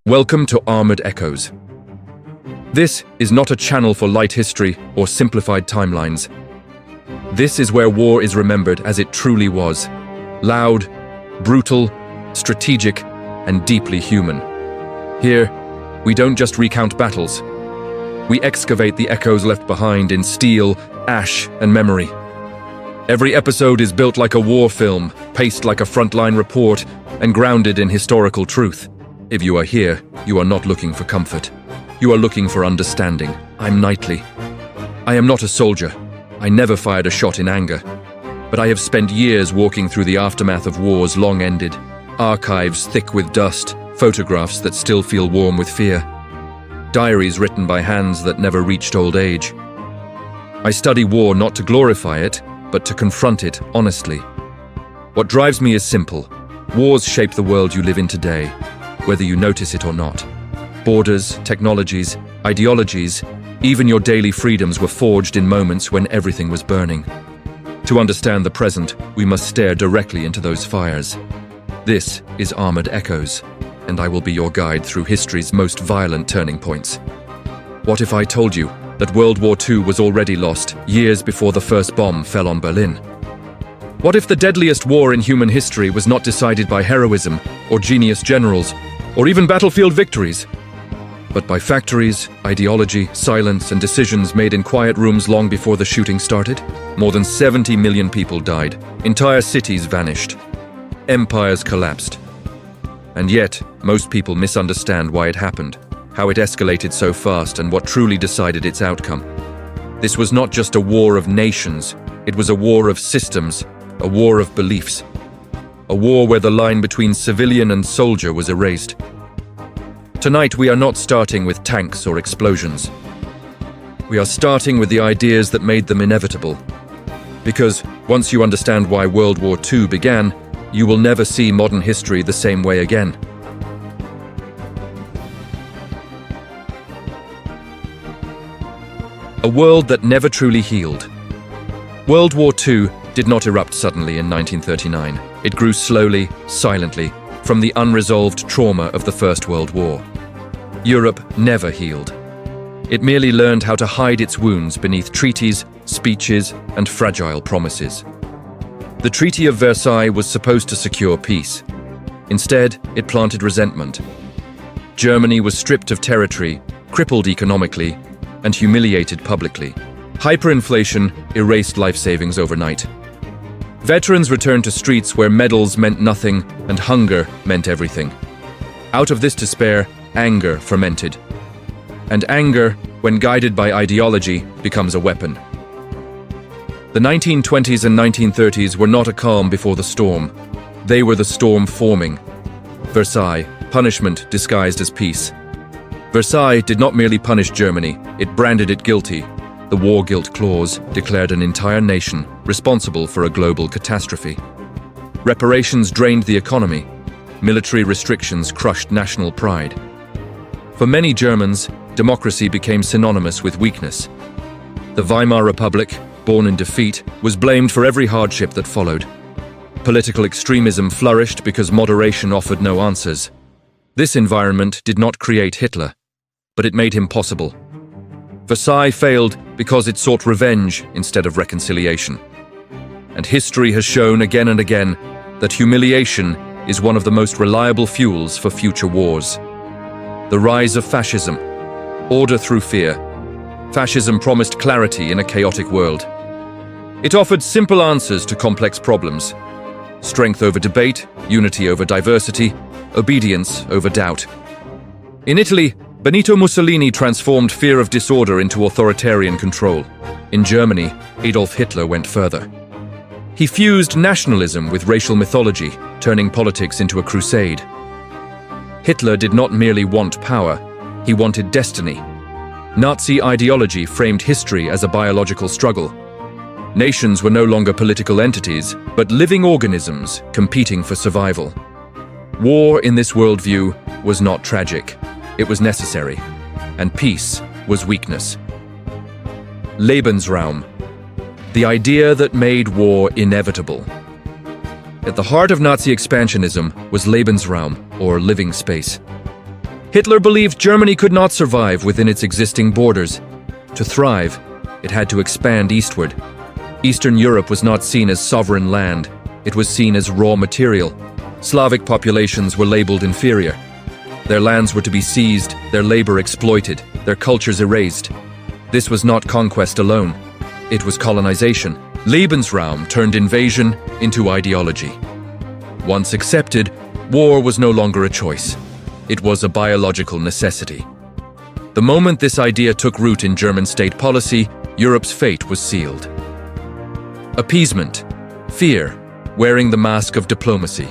Welcome to Armored Echoes. This is not a channel for light history or simplified timelines. This is where war is remembered as it truly was: loud, brutal, strategic, and deeply human. Here, we don't just recount battles. We excavate the echoes left behind in steel, ash, and memory. Every episode is built like a war film, paced like a frontline report, and grounded in historical truth. If you are here, you are not looking for comfort. You are looking for understanding. I'm Knightley. I am not a soldier. I never fired a shot in anger. But I have spent years walking through the aftermath of wars long ended. Archives thick with dust, photographs that still feel warm with fear. Diaries written by hands that never reached old age. I study war not to glorify it, but to confront it honestly. What drives me is simple. Wars shape the world you live in today, whether you notice it or not. Borders, technologies, ideologies, even your daily freedoms were forged in moments when everything was burning. To understand the present, we must stare directly into those fires. This is Armored Echoes, and I will be your guide through history's most violent turning points. What if I told you that World War II was already lost years before the first bomb fell on Berlin? What if the deadliest war in human history was not decided by heroism or genius generals, or even battlefield victories, but by factories, ideology, silence, and decisions made in quiet rooms long before the shooting started? More than 70 million people died. Entire cities vanished. Empires collapsed. And yet, most people misunderstand why it happened, how it escalated so fast, and what truly decided its outcome. This was not just a war of nations, it was a war of systems, a war of beliefs. A war where the line between civilian and soldier was erased. Tonight, we are not starting with tanks or explosions. We are starting with the ideas that made them inevitable. Because once you understand why World War II began, you will never see modern history the same way again. A world that never truly healed. World War II did not erupt suddenly in 1939. It grew slowly, silently, from the unresolved trauma of the First World War. Europe never healed. It merely learned how to hide its wounds beneath treaties, speeches, and fragile promises. The Treaty of Versailles was supposed to secure peace. Instead, it planted resentment. Germany was stripped of territory, crippled economically, and humiliated publicly. Hyperinflation erased life savings overnight. Veterans returned to streets where medals meant nothing and hunger meant everything. Out of this despair, anger fermented. And anger, when guided by ideology, becomes a weapon. The 1920s and 1930s were not a calm before the storm. They were the storm forming. Versailles, punishment disguised as peace. Versailles did not merely punish Germany, it branded it guilty. The War Guilt Clause declared an entire nation responsible for a global catastrophe. Reparations drained the economy. Military restrictions crushed national pride. For many Germans, democracy became synonymous with weakness. The Weimar Republic, born in defeat, was blamed for every hardship that followed. Political extremism flourished because moderation offered no answers. This environment did not create Hitler, but it made him possible. Versailles failed because it sought revenge instead of reconciliation. And history has shown again and again that humiliation is one of the most reliable fuels for future wars. The rise of fascism. Order through fear. Fascism promised clarity in a chaotic world. It offered simple answers to complex problems. Strength over debate, unity over diversity, obedience over doubt. In Italy, Benito Mussolini transformed fear of disorder into authoritarian control. In Germany, Adolf Hitler went further. He fused nationalism with racial mythology, turning politics into a crusade. Hitler did not merely want power, he wanted destiny. Nazi ideology framed history as a biological struggle. Nations were no longer political entities, but living organisms competing for survival. War in this worldview was not tragic. It was necessary, and peace was weakness. Lebensraum, the idea that made war inevitable. At the heart of Nazi expansionism was Lebensraum, or living space. Hitler believed Germany could not survive within its existing borders. To thrive, it had to expand eastward. Eastern Europe was not seen as sovereign land. It was seen as raw material. Slavic populations were labeled inferior. Their lands were to be seized, their labor exploited, their cultures erased. This was not conquest alone. It was colonization. Lebensraum turned invasion into ideology. Once accepted, war was no longer a choice. It was a biological necessity. The moment this idea took root in German state policy, Europe's fate was sealed. Appeasement, fear, wearing the mask of diplomacy.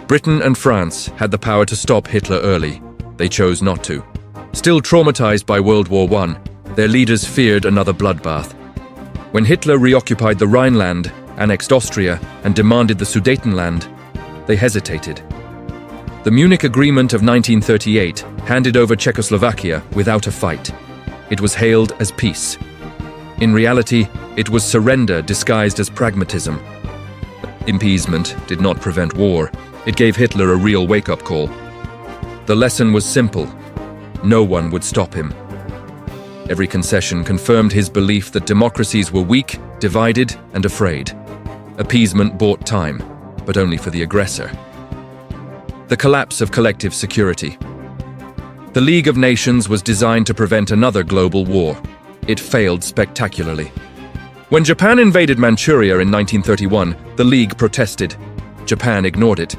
Britain and France had the power to stop Hitler early. They chose not to. Still traumatized by World War I, their leaders feared another bloodbath. When Hitler reoccupied the Rhineland, annexed Austria, and demanded the Sudetenland, they hesitated. The Munich Agreement of 1938 handed over Czechoslovakia without a fight. It was hailed as peace. In reality, it was surrender disguised as pragmatism. Appeasement did not prevent war. It gave Hitler a real wake-up call. The lesson was simple. No one would stop him. Every concession confirmed his belief that democracies were weak, divided, and afraid. Appeasement bought time, but only for the aggressor. The collapse of collective security. The League of Nations was designed to prevent another global war. It failed spectacularly. When Japan invaded Manchuria in 1931, the League protested. Japan ignored it.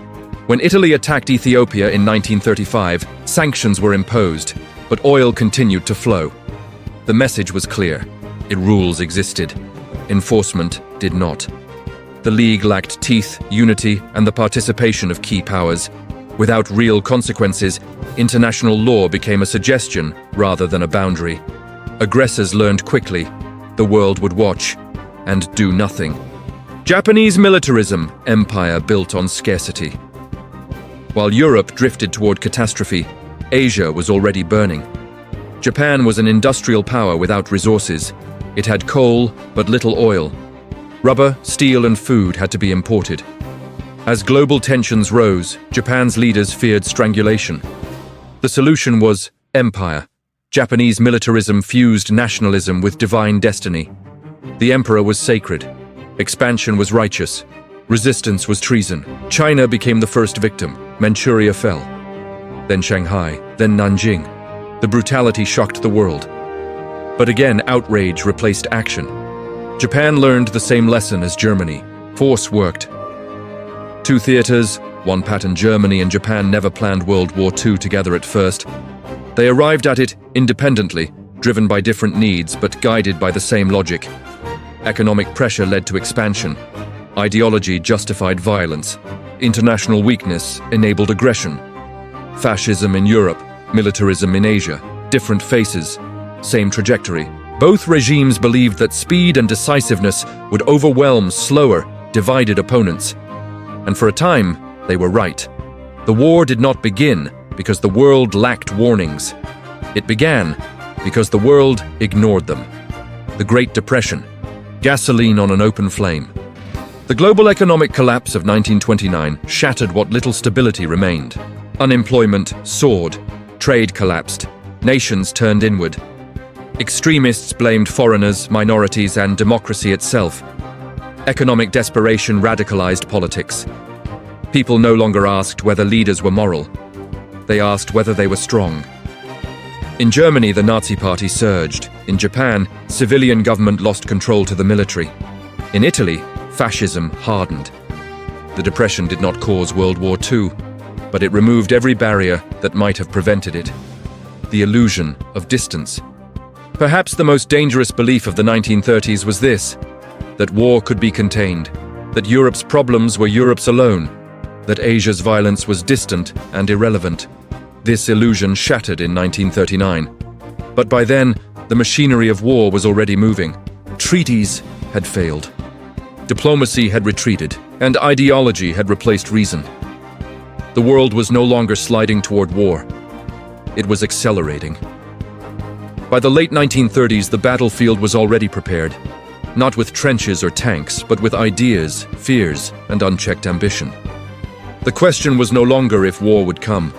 When Italy attacked Ethiopia in 1935, sanctions were imposed, but oil continued to flow. The message was clear. Rules existed. Enforcement did not. The League lacked teeth, unity, and the participation of key powers. Without real consequences, international law became a suggestion rather than a boundary. Aggressors learned quickly. The world would watch and do nothing. Japanese militarism, empire built on scarcity. While Europe drifted toward catastrophe, Asia was already burning. Japan was an industrial power without resources. It had coal, but little oil. Rubber, steel, and food had to be imported. As global tensions rose, Japan's leaders feared strangulation. The solution was empire. Japanese militarism fused nationalism with divine destiny. The emperor was sacred. Expansion was righteous. Resistance was treason. China became the first victim. Manchuria fell. Then Shanghai, then Nanjing. The brutality shocked the world. But again, outrage replaced action. Japan learned the same lesson as Germany. Force worked. Two theaters, one pattern. Germany and Japan never planned World War II together at first. They arrived at it independently, driven by different needs but guided by the same logic. Economic pressure led to expansion. Ideology justified violence. International weakness enabled aggression. Fascism in Europe, militarism in Asia, different faces, same trajectory. Both regimes believed that speed and decisiveness would overwhelm slower, divided opponents. And for a time, they were right. The war did not begin because the world lacked warnings. It began because the world ignored them. The Great Depression, gasoline on an open flame. The global economic collapse of 1929 shattered what little stability remained. Unemployment soared, trade collapsed, nations turned inward. Extremists blamed foreigners, minorities, and democracy itself. Economic desperation radicalized politics. People no longer asked whether leaders were moral. They asked whether they were strong. In Germany, the Nazi Party surged. In Japan, civilian government lost control to the military. In Italy, fascism hardened. The Depression did not cause World War II, but it removed every barrier that might have prevented it. The illusion of distance. Perhaps the most dangerous belief of the 1930s was this: that war could be contained, that Europe's problems were Europe's alone, that Asia's violence was distant and irrelevant. This illusion shattered in 1939. But by then, the machinery of war was already moving. Treaties had failed. Diplomacy had retreated, and ideology had replaced reason. The world was no longer sliding toward war. It was accelerating. By the late 1930s, the battlefield was already prepared, not with trenches or tanks, but with ideas, fears, and unchecked ambition. The question was no longer if war would come.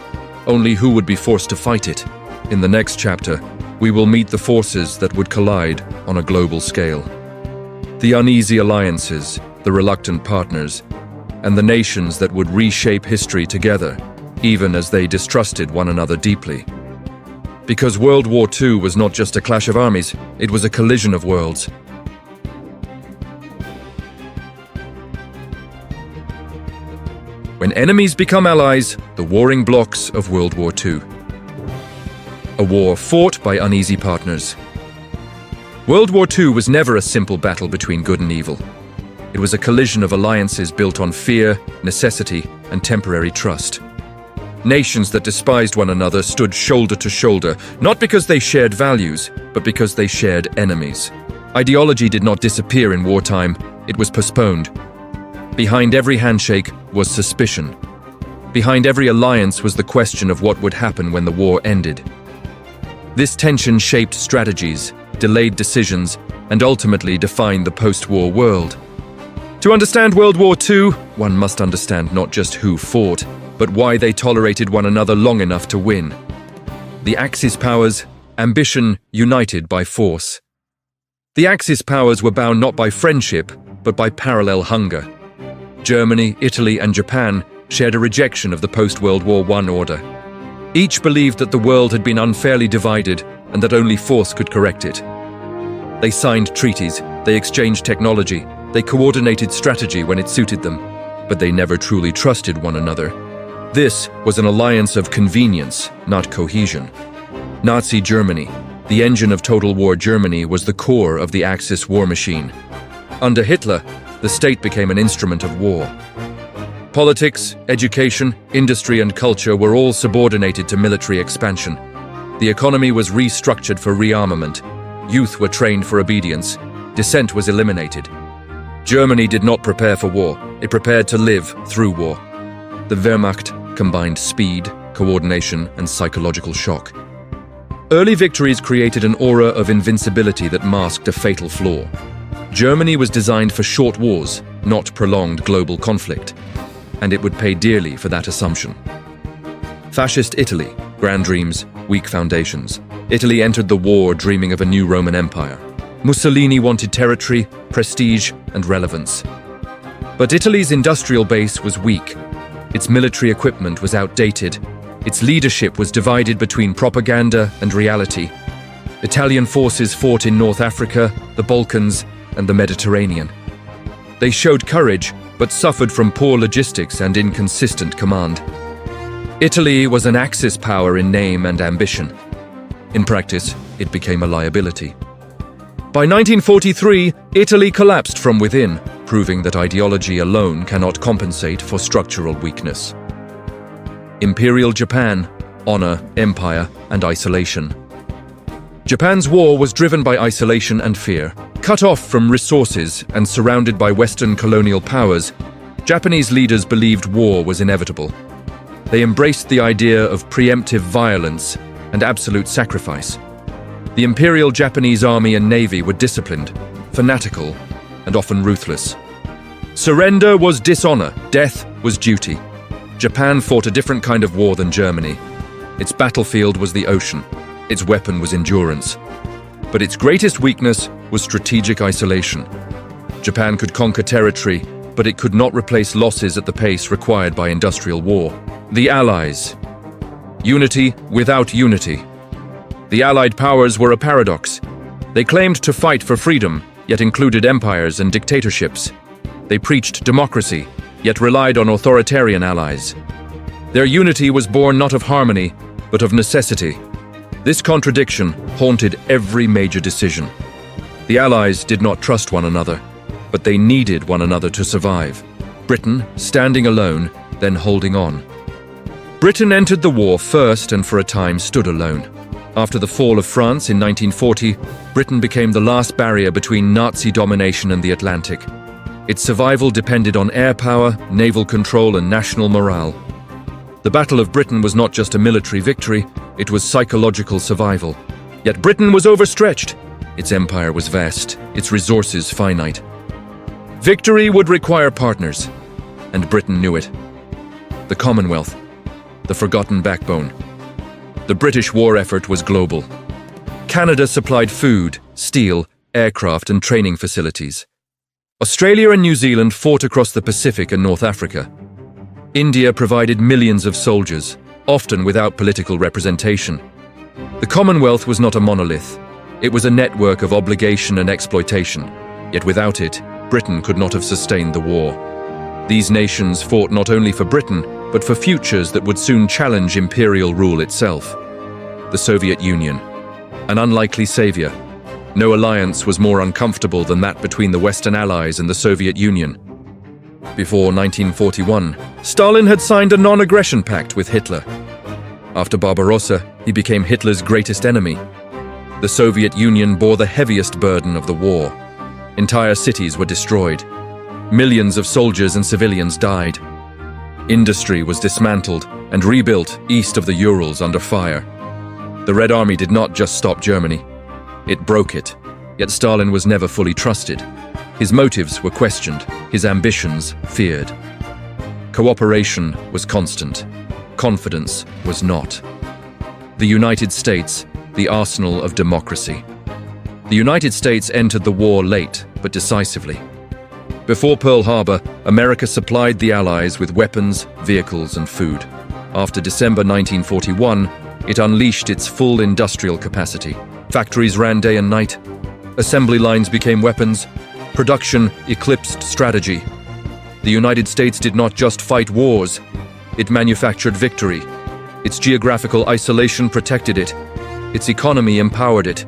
only who would be forced to fight it. In the next chapter, we will meet the forces that would collide on a global scale. The uneasy alliances, the reluctant partners, and the nations that would reshape history together, even as they distrusted one another deeply. Because World War II was not just a clash of armies, it was a collision of worlds. When enemies become allies, the warring blocs of World War II. A war fought by uneasy partners. World War II was never a simple battle between good and evil. It was a collision of alliances built on fear, necessity, and temporary trust. Nations that despised one another stood shoulder to shoulder, not because they shared values, but because they shared enemies. Ideology did not disappear in wartime, it was postponed. Behind every handshake was suspicion. Behind every alliance was the question of what would happen when the war ended. This tension shaped strategies, delayed decisions, and ultimately defined the post-war world. To understand World War II, one must understand not just who fought, but why they tolerated one another long enough to win. The Axis powers, ambition united by force. The Axis powers were bound not by friendship, but by parallel hunger. Germany, Italy, and Japan shared a rejection of the post-World War I order. Each believed that the world had been unfairly divided and that only force could correct it. They signed treaties, they exchanged technology, they coordinated strategy when it suited them, but they never truly trusted one another. This was an alliance of convenience, not cohesion. Nazi Germany, the engine of total war Germany, was the core of the Axis war machine. Under Hitler, the state became an instrument of war. Politics, education, industry, and culture were all subordinated to military expansion. The economy was restructured for rearmament. Youth were trained for obedience. Dissent was eliminated. Germany did not prepare for war. It prepared to live through war. The Wehrmacht combined speed, coordination, and psychological shock. Early victories created an aura of invincibility that masked a fatal flaw. Germany was designed for short wars, not prolonged global conflict, and it would pay dearly for that assumption. Fascist Italy, grand dreams, weak foundations. Italy entered the war dreaming of a new Roman Empire. Mussolini wanted territory, prestige, and relevance. But Italy's industrial base was weak. Its military equipment was outdated. Its leadership was divided between propaganda and reality. Italian forces fought in North Africa, the Balkans, and the Mediterranean. They showed courage, but suffered from poor logistics and inconsistent command. Italy was an Axis power in name and ambition. In practice, it became a liability. By 1943, Italy collapsed from within, proving that ideology alone cannot compensate for structural weakness. Imperial Japan, honor, empire, and isolation. Japan's war was driven by isolation and fear. Cut off from resources and surrounded by Western colonial powers, Japanese leaders believed war was inevitable. They embraced the idea of preemptive violence and absolute sacrifice. The Imperial Japanese Army and Navy were disciplined, fanatical, and often ruthless. Surrender was dishonor, death was duty. Japan fought a different kind of war than Germany. Its battlefield was the ocean. Its weapon was endurance. But its greatest weakness was strategic isolation. Japan could conquer territory, but it could not replace losses at the pace required by industrial war. The Allies. Unity without unity. The Allied powers were a paradox. They claimed to fight for freedom, yet included empires and dictatorships. They preached democracy, yet relied on authoritarian allies. Their unity was born not of harmony, but of necessity. This contradiction haunted every major decision. The Allies did not trust one another, but they needed one another to survive. Britain, standing alone, then holding on. Britain entered the war first and for a time stood alone. After the fall of France in 1940, Britain became the last barrier between Nazi domination and the Atlantic. Its survival depended on air power, naval control, and national morale. The Battle of Britain was not just a military victory, it was psychological survival. Yet Britain was overstretched. Its empire was vast, its resources finite. Victory would require partners, and Britain knew it. The Commonwealth, the forgotten backbone. The British war effort was global. Canada supplied food, steel, aircraft, and training facilities. Australia and New Zealand fought across the Pacific and North Africa. India provided millions of soldiers, often without political representation. The Commonwealth was not a monolith. It was a network of obligation and exploitation. Yet without it, Britain could not have sustained the war. These nations fought not only for Britain, but for futures that would soon challenge imperial rule itself. The Soviet Union, an unlikely savior. No alliance was more uncomfortable than that between the Western Allies and the Soviet Union. Before 1941, Stalin had signed a non-aggression pact with Hitler. After Barbarossa, he became Hitler's greatest enemy. The Soviet Union bore the heaviest burden of the war. Entire cities were destroyed. Millions of soldiers and civilians died. Industry was dismantled and rebuilt east of the Urals under fire. The Red Army did not just stop Germany. It broke it. Yet Stalin was never fully trusted. His motives were questioned, his ambitions feared. Cooperation was constant. Confidence was not. The United States, the arsenal of democracy. The United States entered the war late, but decisively. Before Pearl Harbor, America supplied the Allies with weapons, vehicles, and food. After December 1941, it unleashed its full industrial capacity. Factories ran day and night. Assembly lines became weapons. Production eclipsed strategy. The United States did not just fight wars. It manufactured victory. Its geographical isolation protected it. Its economy empowered it.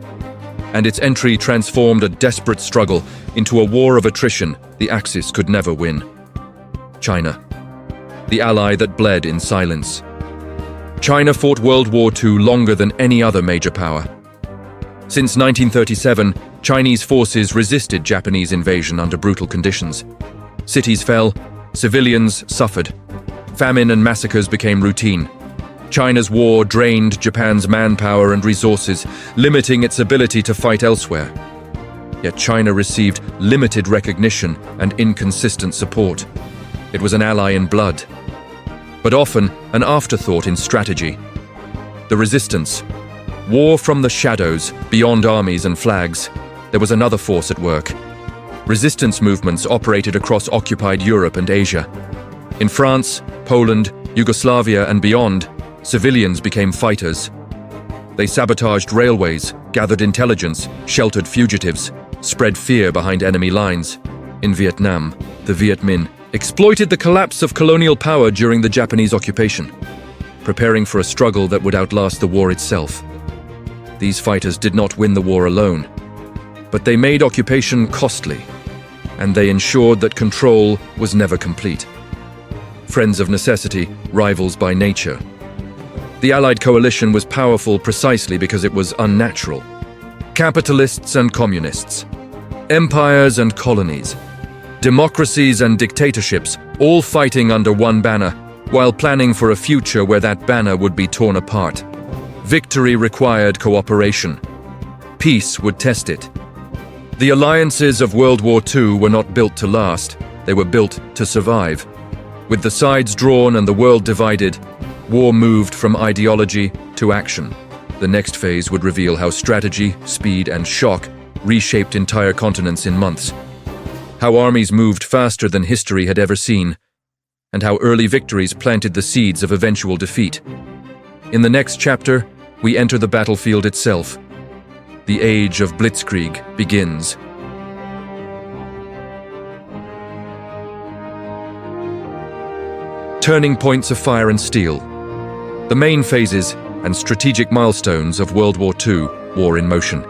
And its entry transformed a desperate struggle into a war of attrition the Axis could never win. China, the ally that bled in silence. China fought World War II longer than any other major power. Since 1937, Chinese forces resisted Japanese invasion under brutal conditions. Cities fell, civilians suffered. Famine and massacres became routine. China's war drained Japan's manpower and resources, limiting its ability to fight elsewhere. Yet China received limited recognition and inconsistent support. It was an ally in blood, but often an afterthought in strategy. The resistance. War from the shadows, beyond armies and flags. There was another force at work. Resistance movements operated across occupied Europe and Asia. In France, Poland, Yugoslavia, and beyond, civilians became fighters. They sabotaged railways, gathered intelligence, sheltered fugitives, spread fear behind enemy lines. In Vietnam, the Viet Minh exploited the collapse of colonial power during the Japanese occupation, preparing for a struggle that would outlast the war itself. These fighters did not win the war alone, but they made occupation costly, and they ensured that control was never complete. Friends of necessity, rivals by nature. The Allied coalition was powerful precisely because it was unnatural. Capitalists and communists, empires and colonies, democracies and dictatorships, all fighting under one banner, while planning for a future where that banner would be torn apart. Victory required cooperation. Peace would test it. The alliances of World War II were not built to last, they were built to survive. With the sides drawn and the world divided, war moved from ideology to action. The next phase would reveal how strategy, speed, and shock reshaped entire continents in months. How armies moved faster than history had ever seen, and how early victories planted the seeds of eventual defeat. In the next chapter, we enter the battlefield itself. The age of Blitzkrieg begins. Turning points of fire and steel. The main phases and strategic milestones of World War II, war in motion.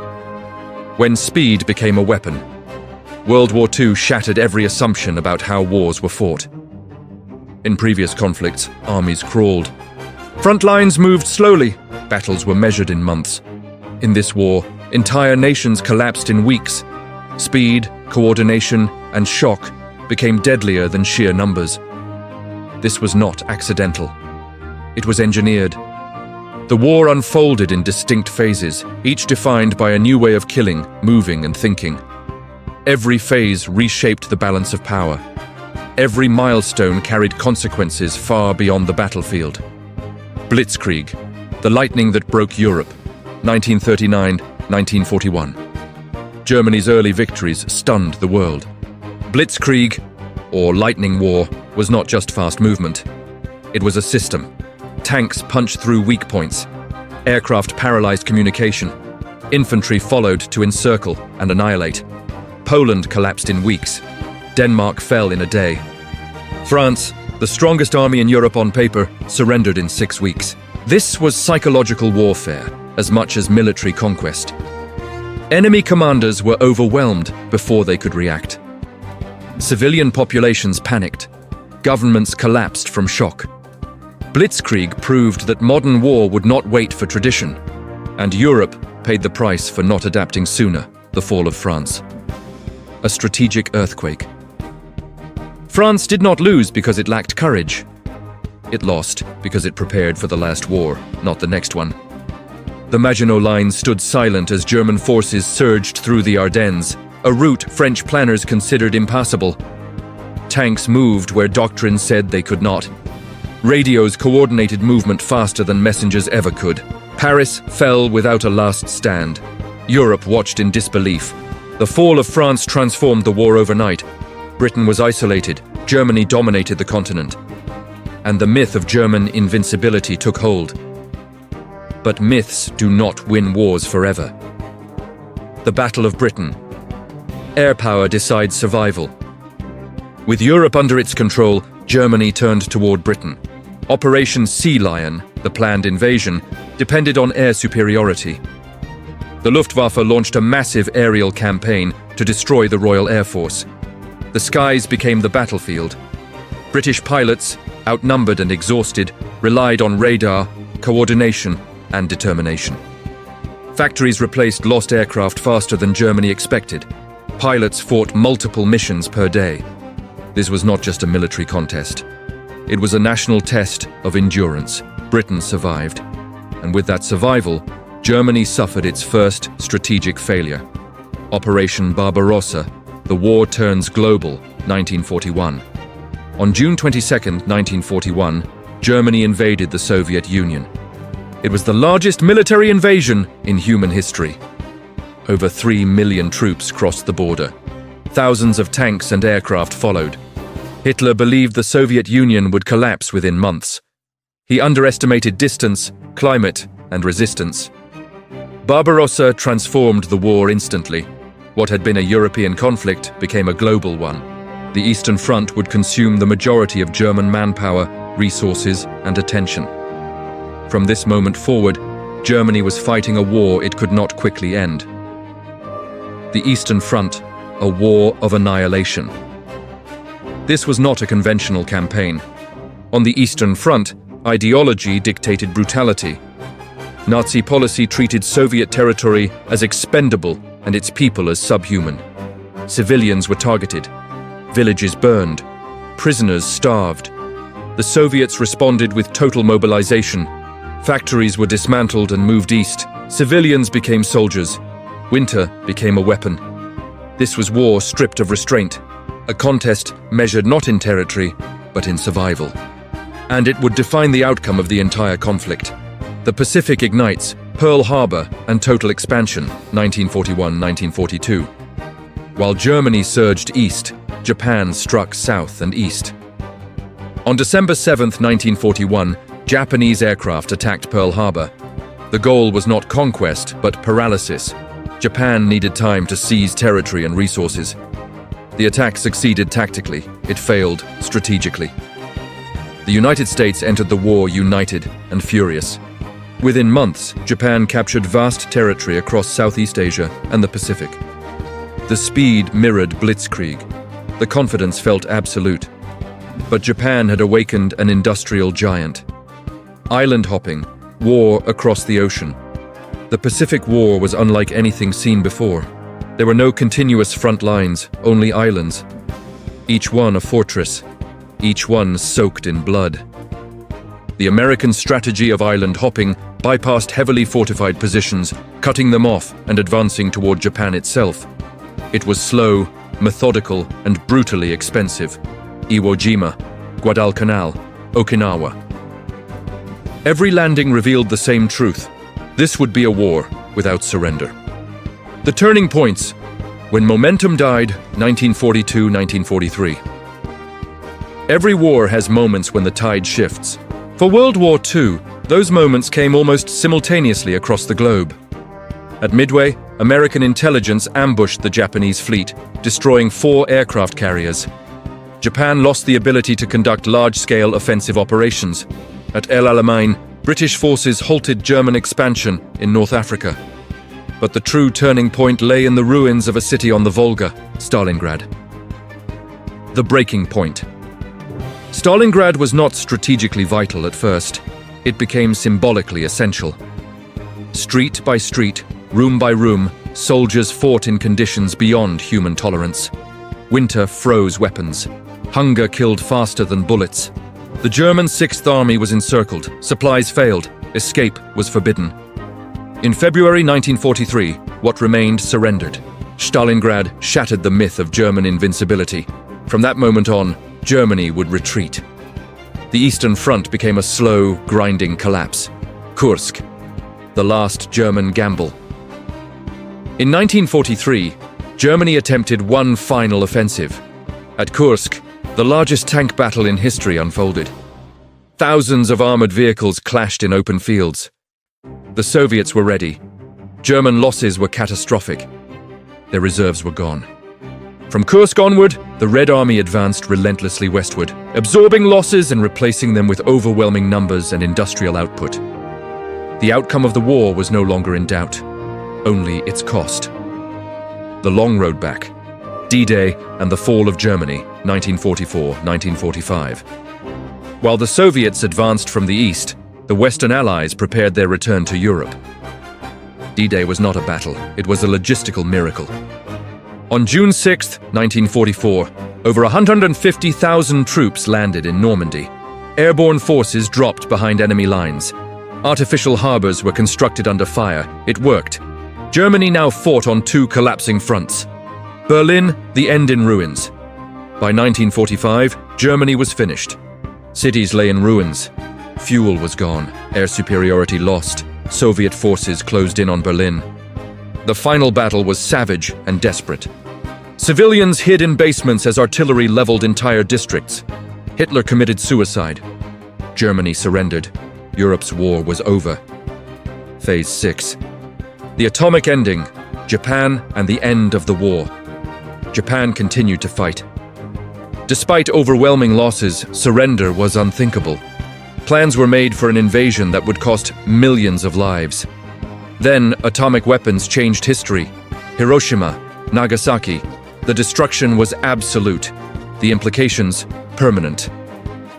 When speed became a weapon, World War II shattered every assumption about how wars were fought. In previous conflicts, armies crawled. Front lines moved slowly, battles were measured in months. In this war, entire nations collapsed in weeks. Speed, coordination, and shock became deadlier than sheer numbers. This was not accidental. It was engineered. The war unfolded in distinct phases, each defined by a new way of killing, moving, and thinking. Every phase reshaped the balance of power. Every milestone carried consequences far beyond the battlefield. Blitzkrieg, the lightning that broke Europe, 1939-1941. Germany's early victories stunned the world. Blitzkrieg, or lightning war, was not just fast movement. It was a system. Tanks punched through weak points. Aircraft paralyzed communication. Infantry followed to encircle and annihilate. Poland collapsed in weeks. Denmark fell in a day. France, the strongest army in Europe on paper, surrendered in 6 weeks. This was psychological warfare as much as military conquest. Enemy commanders were overwhelmed before they could react. Civilian populations panicked. Governments collapsed from shock. Blitzkrieg proved that modern war would not wait for tradition, and Europe paid the price for not adapting sooner, the fall of France. A strategic earthquake. France did not lose because it lacked courage. It lost because it prepared for the last war, not the next one. The Maginot Line stood silent as German forces surged through the Ardennes, a route French planners considered impassable. Tanks moved where doctrine said they could not. Radios coordinated movement faster than messengers ever could. Paris fell without a last stand. Europe watched in disbelief. The fall of France transformed the war overnight. Britain was isolated. Germany dominated the continent. And the myth of German invincibility took hold. But myths do not win wars forever. The Battle of Britain. Air power decides survival. With Europe under its control, Germany turned toward Britain. Operation Sea Lion, the planned invasion, depended on air superiority. The Luftwaffe launched a massive aerial campaign to destroy the Royal Air Force. The skies became the battlefield. British pilots, outnumbered and exhausted, relied on radar, coordination, and determination. Factories replaced lost aircraft faster than Germany expected. Pilots fought multiple missions per day. This was not just a military contest. It was a national test of endurance. Britain survived. And with that survival, Germany suffered its first strategic failure. Operation Barbarossa, the war turns global, 1941. On June 22, 1941, Germany invaded the Soviet Union. It was the largest military invasion in human history. Over 3 million troops crossed the border. Thousands of tanks and aircraft followed. Hitler believed the Soviet Union would collapse within months. He underestimated distance, climate, and resistance. Barbarossa transformed the war instantly. What had been a European conflict became a global one. The Eastern Front would consume the majority of German manpower, resources, and attention. From this moment forward, Germany was fighting a war it could not quickly end. The Eastern Front, a war of annihilation. This was not a conventional campaign. On the Eastern Front, ideology dictated brutality. Nazi policy treated Soviet territory as expendable and its people as subhuman. Civilians were targeted. Villages burned. Prisoners starved. The Soviets responded with total mobilization. Factories were dismantled and moved east. Civilians became soldiers. Winter became a weapon. This was war stripped of restraint. A contest measured not in territory, but in survival. And it would define the outcome of the entire conflict. The Pacific ignites, Pearl Harbor, and total expansion, 1941-1942. While Germany surged east, Japan struck south and east. On December 7, 1941, Japanese aircraft attacked Pearl Harbor. The goal was not conquest, but paralysis. Japan needed time to seize territory and resources. The attack succeeded tactically. It failed strategically. The United States entered the war united and furious. Within months, Japan captured vast territory across Southeast Asia and the Pacific. The speed mirrored blitzkrieg. The confidence felt absolute. But Japan had awakened an industrial giant. Island hopping, war across the ocean. The Pacific War was unlike anything seen before. There were no continuous front lines, only islands. Each one a fortress, each one soaked in blood. The American strategy of island hopping bypassed heavily fortified positions, cutting them off and advancing toward Japan itself. It was slow, methodical, and brutally expensive. Iwo Jima, Guadalcanal, Okinawa. Every landing revealed the same truth. This would be a war without surrender. The turning points: when momentum died, 1942-1943. Every war has moments when the tide shifts. For World War II, those moments came almost simultaneously across the globe. At Midway, American intelligence ambushed the Japanese fleet, destroying 4 aircraft carriers. Japan lost the ability to conduct large-scale offensive operations. At El Alamein, British forces halted German expansion in North Africa. But the true turning point lay in the ruins of a city on the Volga, Stalingrad. The breaking point. Stalingrad was not strategically vital at first. It became symbolically essential. Street by street, room by room, soldiers fought in conditions beyond human tolerance. Winter froze weapons. Hunger killed faster than bullets. The German Sixth Army was encircled, supplies failed, escape was forbidden. In February 1943, what remained surrendered. Stalingrad shattered the myth of German invincibility. From that moment on, Germany would retreat. The Eastern Front became a slow, grinding collapse. Kursk, the last German gamble. In 1943, Germany attempted one final offensive. At Kursk, the largest tank battle in history unfolded. Thousands of armored vehicles clashed in open fields. The Soviets were ready. German losses were catastrophic. Their reserves were gone. From Kursk onward, the Red Army advanced relentlessly westward, absorbing losses and replacing them with overwhelming numbers and industrial output. The outcome of the war was no longer in doubt, only its cost. The long road back. D-Day and the fall of Germany, 1944-1945. While the Soviets advanced from the east, the Western Allies prepared their return to Europe. D-Day was not a battle, it was a logistical miracle. On June 6, 1944, over 150,000 troops landed in Normandy. Airborne forces dropped behind enemy lines. Artificial harbors were constructed under fire. It worked. Germany now fought on 2 collapsing fronts. Berlin, the end in ruins. By 1945, Germany was finished. Cities lay in ruins. Fuel was gone, air superiority lost, Soviet forces closed in on Berlin. The final battle was savage and desperate. Civilians hid in basements as artillery leveled entire districts. Hitler committed suicide. Germany surrendered. Europe's war was over. Phase 6. The atomic ending, Japan and the end of the war. Japan continued to fight. Despite overwhelming losses, surrender was unthinkable. Plans were made for an invasion that would cost millions of lives. Then, atomic weapons changed history. Hiroshima, Nagasaki. The destruction was absolute. The implications, permanent.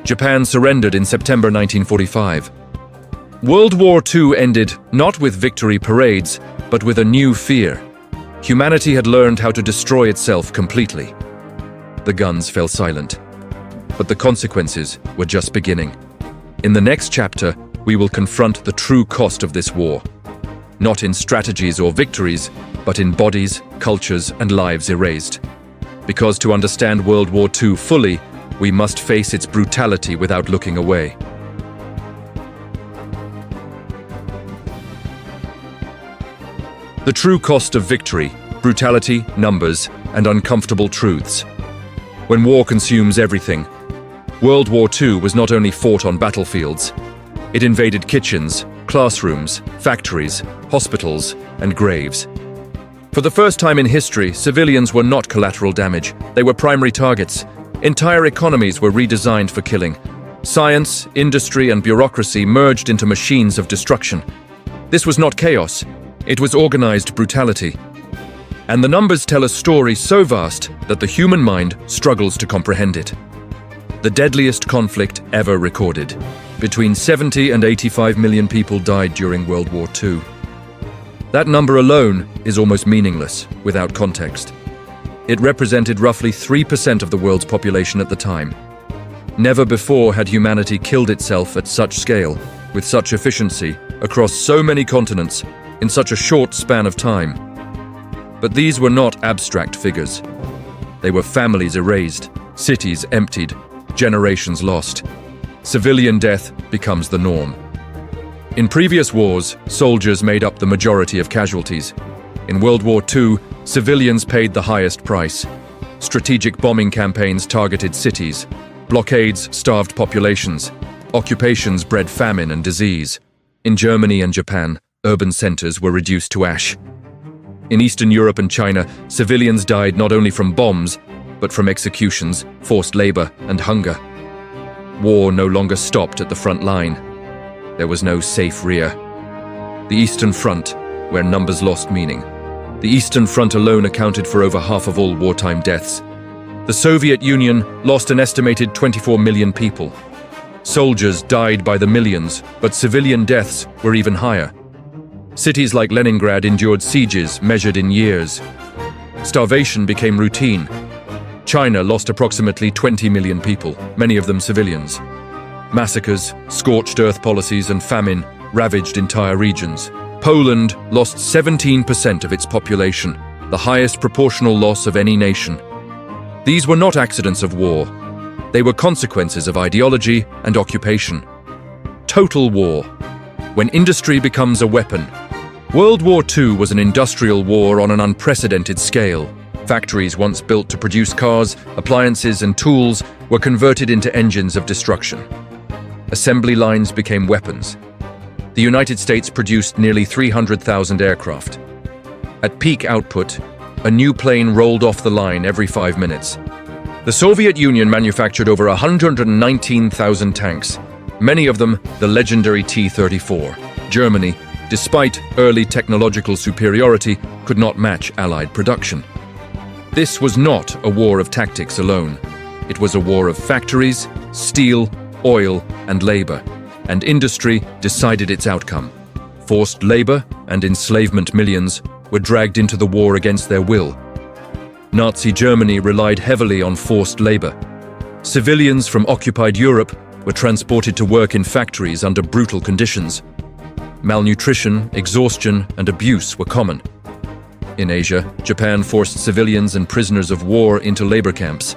Japan surrendered in September 1945. World War II ended not with victory parades, but with a new fear. Humanity had learned how to destroy itself completely. The guns fell silent. But the consequences were just beginning. In the next chapter, we will confront the true cost of this war. Not in strategies or victories, but in bodies, cultures, and lives erased. Because to understand World War II fully, we must face its brutality without looking away. The true cost of victory, brutality, numbers, and uncomfortable truths. When war consumes everything, World War II was not only fought on battlefields, it invaded kitchens, classrooms, factories, hospitals, and graves. For the first time in history, civilians were not collateral damage, they were primary targets. Entire economies were redesigned for killing. Science, industry, and bureaucracy merged into machines of destruction. This was not chaos, it was organized brutality. And the numbers tell a story so vast that the human mind struggles to comprehend it. The deadliest conflict ever recorded. Between 70 and 85 million people died during World War II. That number alone is almost meaningless without context. It represented roughly 3% of the world's population at the time. Never before had humanity killed itself at such scale, with such efficiency, across so many continents, in such a short span of time. But these were not abstract figures. They were families erased, cities emptied, generations lost. Civilian death becomes the norm. In previous wars, soldiers made up the majority of casualties. In World War II, civilians paid the highest price. Strategic bombing campaigns targeted cities. Blockades starved populations. Occupations bred famine and disease. In Germany and Japan, urban centers were reduced to ash. In Eastern Europe and China, civilians died not only from bombs, but from executions, forced labor, and hunger. War no longer stopped at the front line. There was no safe rear. The Eastern Front, where numbers lost meaning. The Eastern Front alone accounted for over half of all wartime deaths. The Soviet Union lost an estimated 24 million people. Soldiers died by the millions, but civilian deaths were even higher. Cities like Leningrad endured sieges measured in years. Starvation became routine. China lost approximately 20 million people, many of them civilians. Massacres, scorched earth policies, and famine ravaged entire regions. Poland lost 17% of its population, the highest proportional loss of any nation. These were not accidents of war. They were consequences of ideology and occupation. Total war, when industry becomes a weapon. World War II was an industrial war on an unprecedented scale. Factories once built to produce cars, appliances, and tools were converted into engines of destruction. Assembly lines became weapons. The United States produced nearly 300,000 aircraft. At peak output, a new plane rolled off the line every 5 minutes. The Soviet Union manufactured over 119,000 tanks, many of them the legendary T-34. Germany, despite early technological superiority, could not match Allied production. This was not a war of tactics alone. It was a war of factories, steel, oil, and labor, and industry decided its outcome. Forced labor and enslavement millions were dragged into the war against their will. Nazi Germany relied heavily on forced labor. Civilians from occupied Europe were transported to work in factories under brutal conditions. Malnutrition, exhaustion, and abuse were common. In Asia, Japan forced civilians and prisoners of war into labor camps.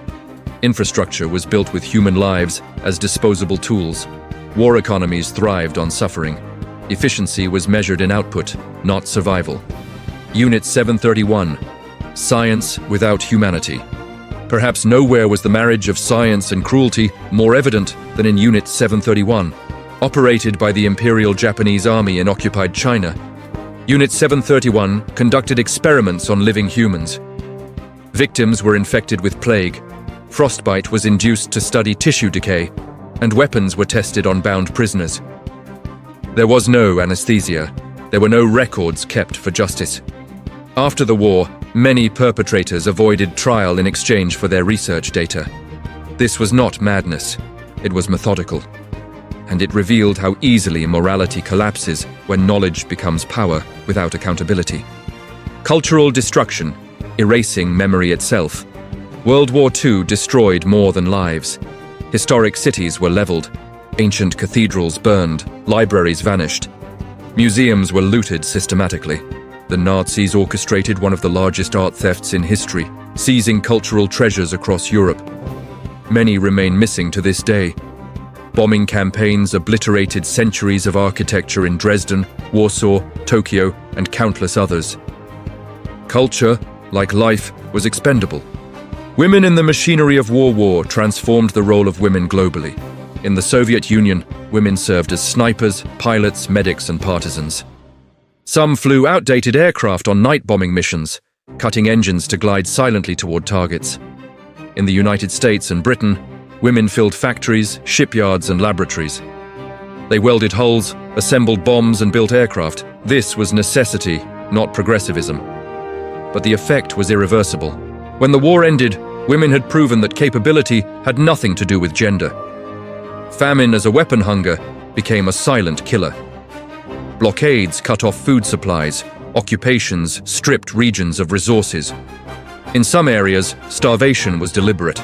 Infrastructure was built with human lives as disposable tools. War economies thrived on suffering. Efficiency was measured in output, not survival. Unit 731. Science without humanity. Perhaps nowhere was the marriage of science and cruelty more evident than in Unit 731. Operated by the Imperial Japanese Army in occupied China, Unit 731 conducted experiments on living humans. Victims were infected with plague, frostbite was induced to study tissue decay, and weapons were tested on bound prisoners. There was no anesthesia. There were no records kept for justice. After the war, many perpetrators avoided trial in exchange for their research data. This was not madness. It was methodical. And it revealed how easily morality collapses when knowledge becomes power without accountability. Cultural destruction, erasing memory itself. World War II destroyed more than lives. Historic cities were leveled. Ancient cathedrals burned. Libraries vanished. Museums were looted systematically. The Nazis orchestrated one of the largest art thefts in history, seizing cultural treasures across Europe. Many remain missing to this day. Bombing campaigns obliterated centuries of architecture in Dresden, Warsaw, Tokyo, and countless others. Culture, like life, was expendable. Women in the machinery of war transformed the role of women globally. In the Soviet Union, women served as snipers, pilots, medics, and partisans. Some flew outdated aircraft on night bombing missions, cutting engines to glide silently toward targets. In the United States and Britain, women filled factories, shipyards, and laboratories. They welded hulls, assembled bombs, and built aircraft. This was necessity, not progressivism. But the effect was irreversible. When the war ended, women had proven that capability had nothing to do with gender. Famine as a weapon hunger became a silent killer. Blockades cut off food supplies, occupations stripped regions of resources. In some areas, starvation was deliberate.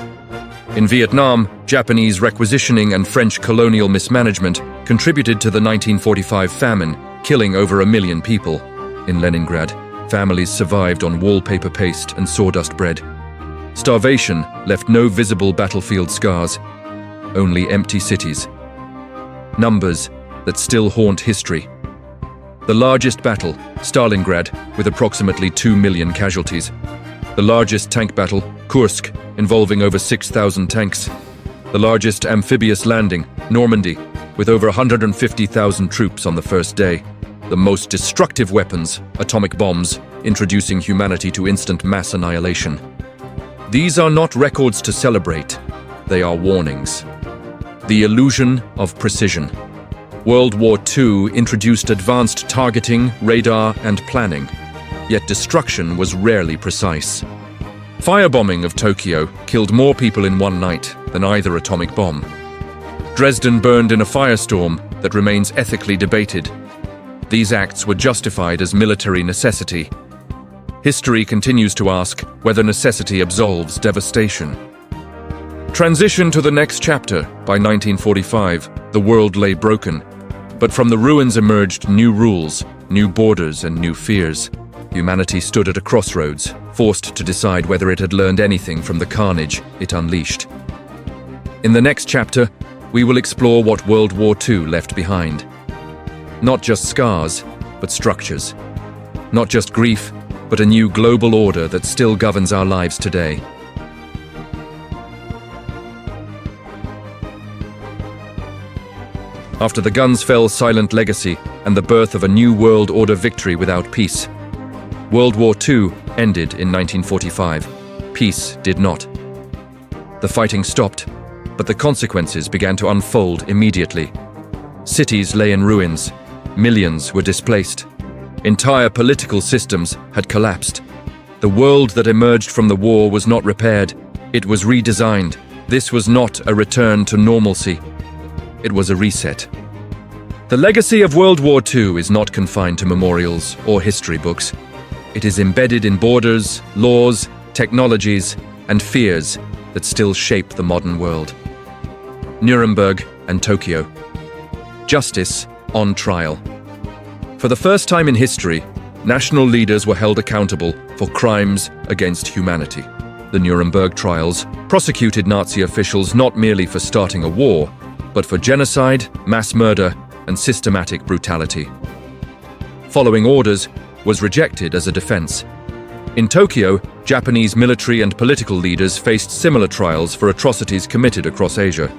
In Vietnam, Japanese requisitioning and French colonial mismanagement contributed to the 1945 famine, killing over 1 million people. In Leningrad, families survived on wallpaper paste and sawdust bread. Starvation left no visible battlefield scars, only empty cities. Numbers, that still haunt history. The largest battle, Stalingrad, with approximately 2 million casualties. The largest tank battle, Kursk, involving over 6,000 tanks. The largest amphibious landing, Normandy, with over 150,000 troops on the first day. The most destructive weapons, atomic bombs, introducing humanity to instant mass annihilation. These are not records to celebrate, they are warnings. The illusion of precision. World War II introduced advanced targeting, radar, and planning, yet destruction was rarely precise. Firebombing of Tokyo killed more people in one night than either atomic bomb. Dresden burned in a firestorm that remains ethically debated. These acts were justified as military necessity. History continues to ask whether necessity absolves devastation. Transition to the next chapter. By 1945, the world lay broken, but from the ruins emerged new rules, new borders, and new fears. Humanity stood at a crossroads, forced to decide whether it had learned anything from the carnage it unleashed. In the next chapter, we will explore what World War II left behind. Not just scars, but structures. Not just grief, but a new global order that still governs our lives today. After the guns fell, silent legacy, and the birth of a new world order victory without peace. World War II ended in 1945. Peace did not. The fighting stopped, but the consequences began to unfold immediately. Cities lay in ruins. Millions were displaced. Entire political systems had collapsed. The world that emerged from the war was not repaired. It was redesigned. This was not a return to normalcy. It was a reset. The legacy of World War II is not confined to memorials or history books. It is embedded in borders, laws, technologies, and fears that still shape the modern world. Nuremberg and Tokyo. Justice on trial. For the first time in history, national leaders were held accountable for crimes against humanity. The Nuremberg trials prosecuted Nazi officials not merely for starting a war, but for genocide, mass murder, and systematic brutality. Following orders was rejected as a defense. In Tokyo, Japanese military and political leaders faced similar trials for atrocities committed across Asia.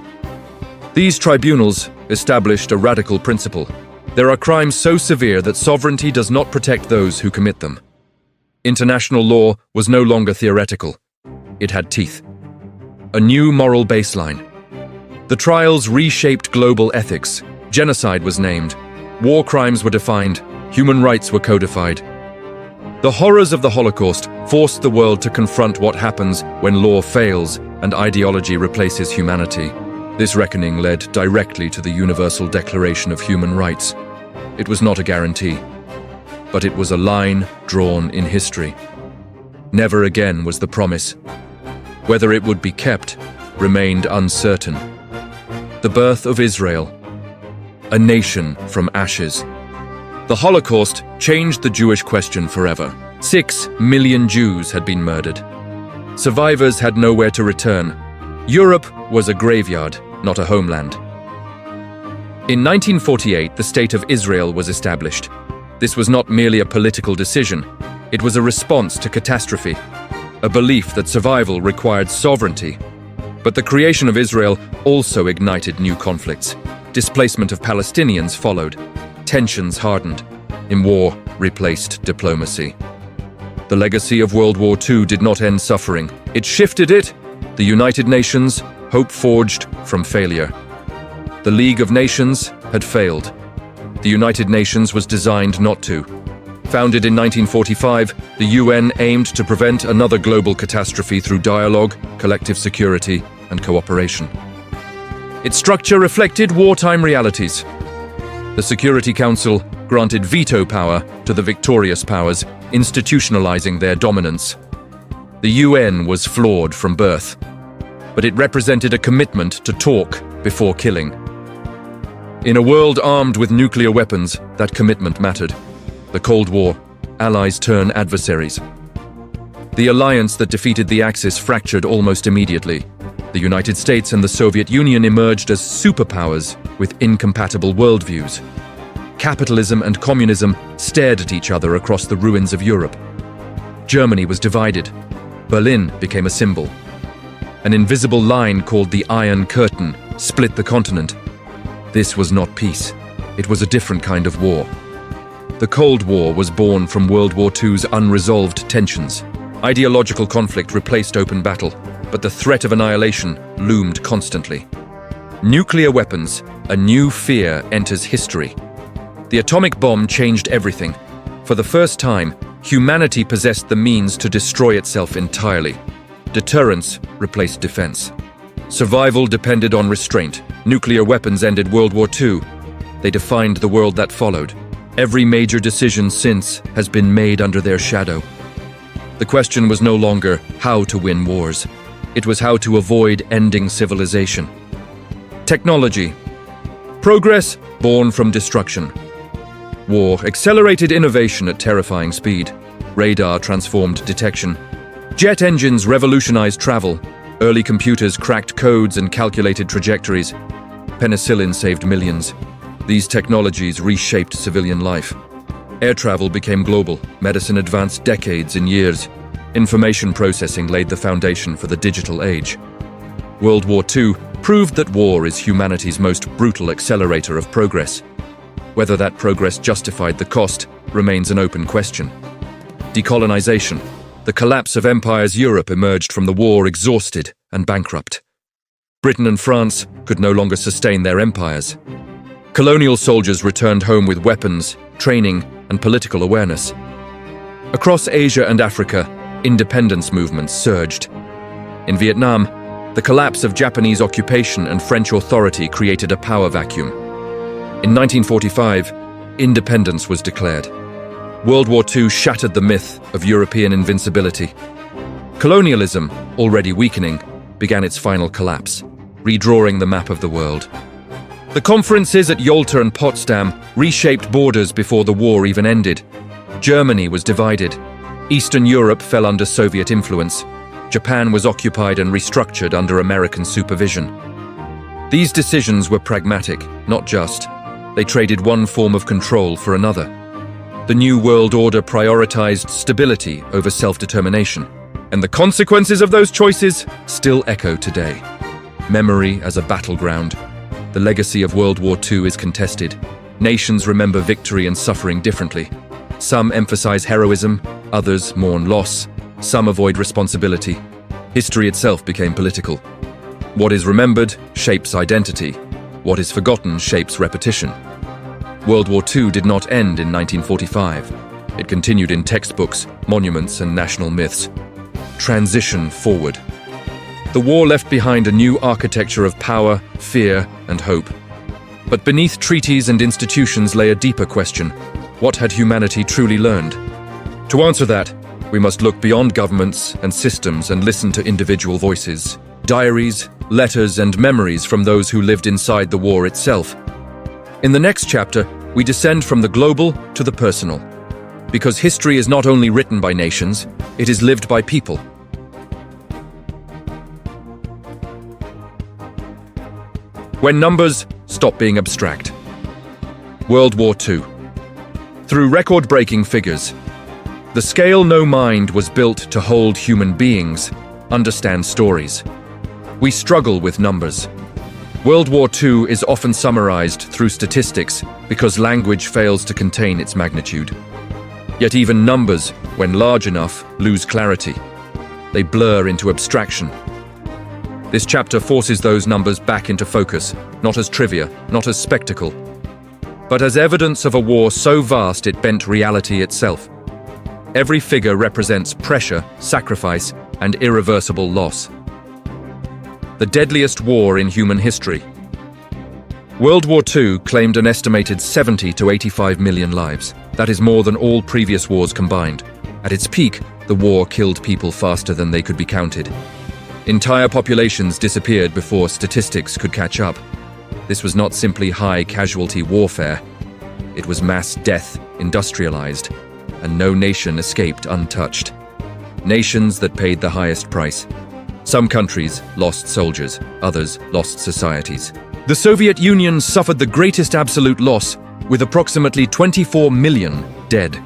These tribunals established a radical principle. There are crimes so severe that sovereignty does not protect those who commit them. International law was no longer theoretical. It had teeth. A new moral baseline. The trials reshaped global ethics. Genocide was named. War crimes were defined. Human rights were codified. The horrors of the Holocaust forced the world to confront what happens when law fails and ideology replaces humanity. This reckoning led directly to the Universal Declaration of Human Rights. It was not a guarantee, but it was a line drawn in history. Never again was the promise. Whether it would be kept remained uncertain. The birth of Israel, a nation from ashes. The Holocaust changed the Jewish question forever. 6 million Jews had been murdered. Survivors had nowhere to return. Europe was a graveyard, not a homeland. In 1948, the State of Israel was established. This was not merely a political decision. It was a response to catastrophe, a belief that survival required sovereignty. But the creation of Israel also ignited new conflicts. Displacement of Palestinians followed. Tensions hardened. In war, replaced diplomacy. The legacy of World War II did not end suffering. It shifted it. The United Nations, hope forged from failure. The League of Nations had failed. The United Nations was designed not to. Founded in 1945, the UN aimed to prevent another global catastrophe through dialogue, collective security, and cooperation. Its structure reflected wartime realities. The Security Council granted veto power to the victorious powers, institutionalizing their dominance. The UN was flawed from birth, but it represented a commitment to talk before killing. In a world armed with nuclear weapons, that commitment mattered. The Cold War, allies turn adversaries. The alliance that defeated the Axis fractured almost immediately. The United States and the Soviet Union emerged as superpowers with incompatible worldviews. Capitalism and communism stared at each other across the ruins of Europe. Germany was divided. Berlin became a symbol. An invisible line called the Iron Curtain split the continent. This was not peace. It was a different kind of war. The Cold War was born from World War II's unresolved tensions. Ideological conflict replaced open battle, but the threat of annihilation loomed constantly. Nuclear weapons, a new fear enters history. The atomic bomb changed everything. For the first time, humanity possessed the means to destroy itself entirely. Deterrence replaced defense. Survival depended on restraint. Nuclear weapons ended World War II. They defined the world that followed. Every major decision since has been made under their shadow. The question was no longer how to win wars. It was how to avoid ending civilization. Technology. Progress born from destruction. War accelerated innovation at terrifying speed. Radar transformed detection. Jet engines revolutionized travel. Early computers cracked codes and calculated trajectories. Penicillin saved millions. These technologies reshaped civilian life. Air travel became global. Medicine advanced decades in years. Information processing laid the foundation for the digital age. World War II proved that war is humanity's most brutal accelerator of progress. Whether that progress justified the cost remains an open question. Decolonization. The collapse of empires. Europe emerged from the war exhausted and bankrupt. Britain and France could no longer sustain their empires. Colonial soldiers returned home with weapons, training, and political awareness. Across Asia and Africa, independence movements surged. In Vietnam, the collapse of Japanese occupation and French authority created a power vacuum. In 1945, independence was declared. World War II shattered the myth of European invincibility. Colonialism, already weakening, began its final collapse, redrawing the map of the world. The conferences at Yalta and Potsdam reshaped borders before the war even ended. Germany was divided. Eastern Europe fell under Soviet influence. Japan was occupied and restructured under American supervision. These decisions were pragmatic, not just. They traded one form of control for another. The New World Order prioritized stability over self-determination, and the consequences of those choices still echo today. Memory as a battleground. The legacy of World War II is contested. Nations remember victory and suffering differently. Some emphasize heroism, others mourn loss, some avoid responsibility. History itself became political. What is remembered shapes identity. What is forgotten shapes repetition. World War II did not end in 1945. It continued in textbooks, monuments, and national myths. Transition forward. The war left behind a new architecture of power, fear, and hope. But beneath treaties and institutions lay a deeper question. What had humanity truly learned? To answer that, we must look beyond governments and systems and listen to individual voices, diaries, letters, and memories from those who lived inside the war itself. In the next chapter, we descend from the global to the personal. Because history is not only written by nations, it is lived by people. When numbers stop being abstract. World War II. Through record-breaking figures, the scale no mind was built to hold human beings, understand stories. We struggle with numbers. World War II is often summarized through statistics because language fails to contain its magnitude. Yet even numbers, when large enough, lose clarity. They blur into abstraction. This chapter forces those numbers back into focus, not as trivia, not as spectacle, but as evidence of a war so vast it bent reality itself. Every figure represents pressure, sacrifice, and irreversible loss. The deadliest war in human history. World War II claimed an estimated 70 to 85 million lives. That is more than all previous wars combined. At its peak, the war killed people faster than they could be counted. Entire populations disappeared before statistics could catch up. This was not simply high-casualty warfare. It was mass death, industrialized, and no nation escaped untouched. Nations that paid the highest price. Some countries lost soldiers, others lost societies. The Soviet Union suffered the greatest absolute loss, with approximately 24 million dead.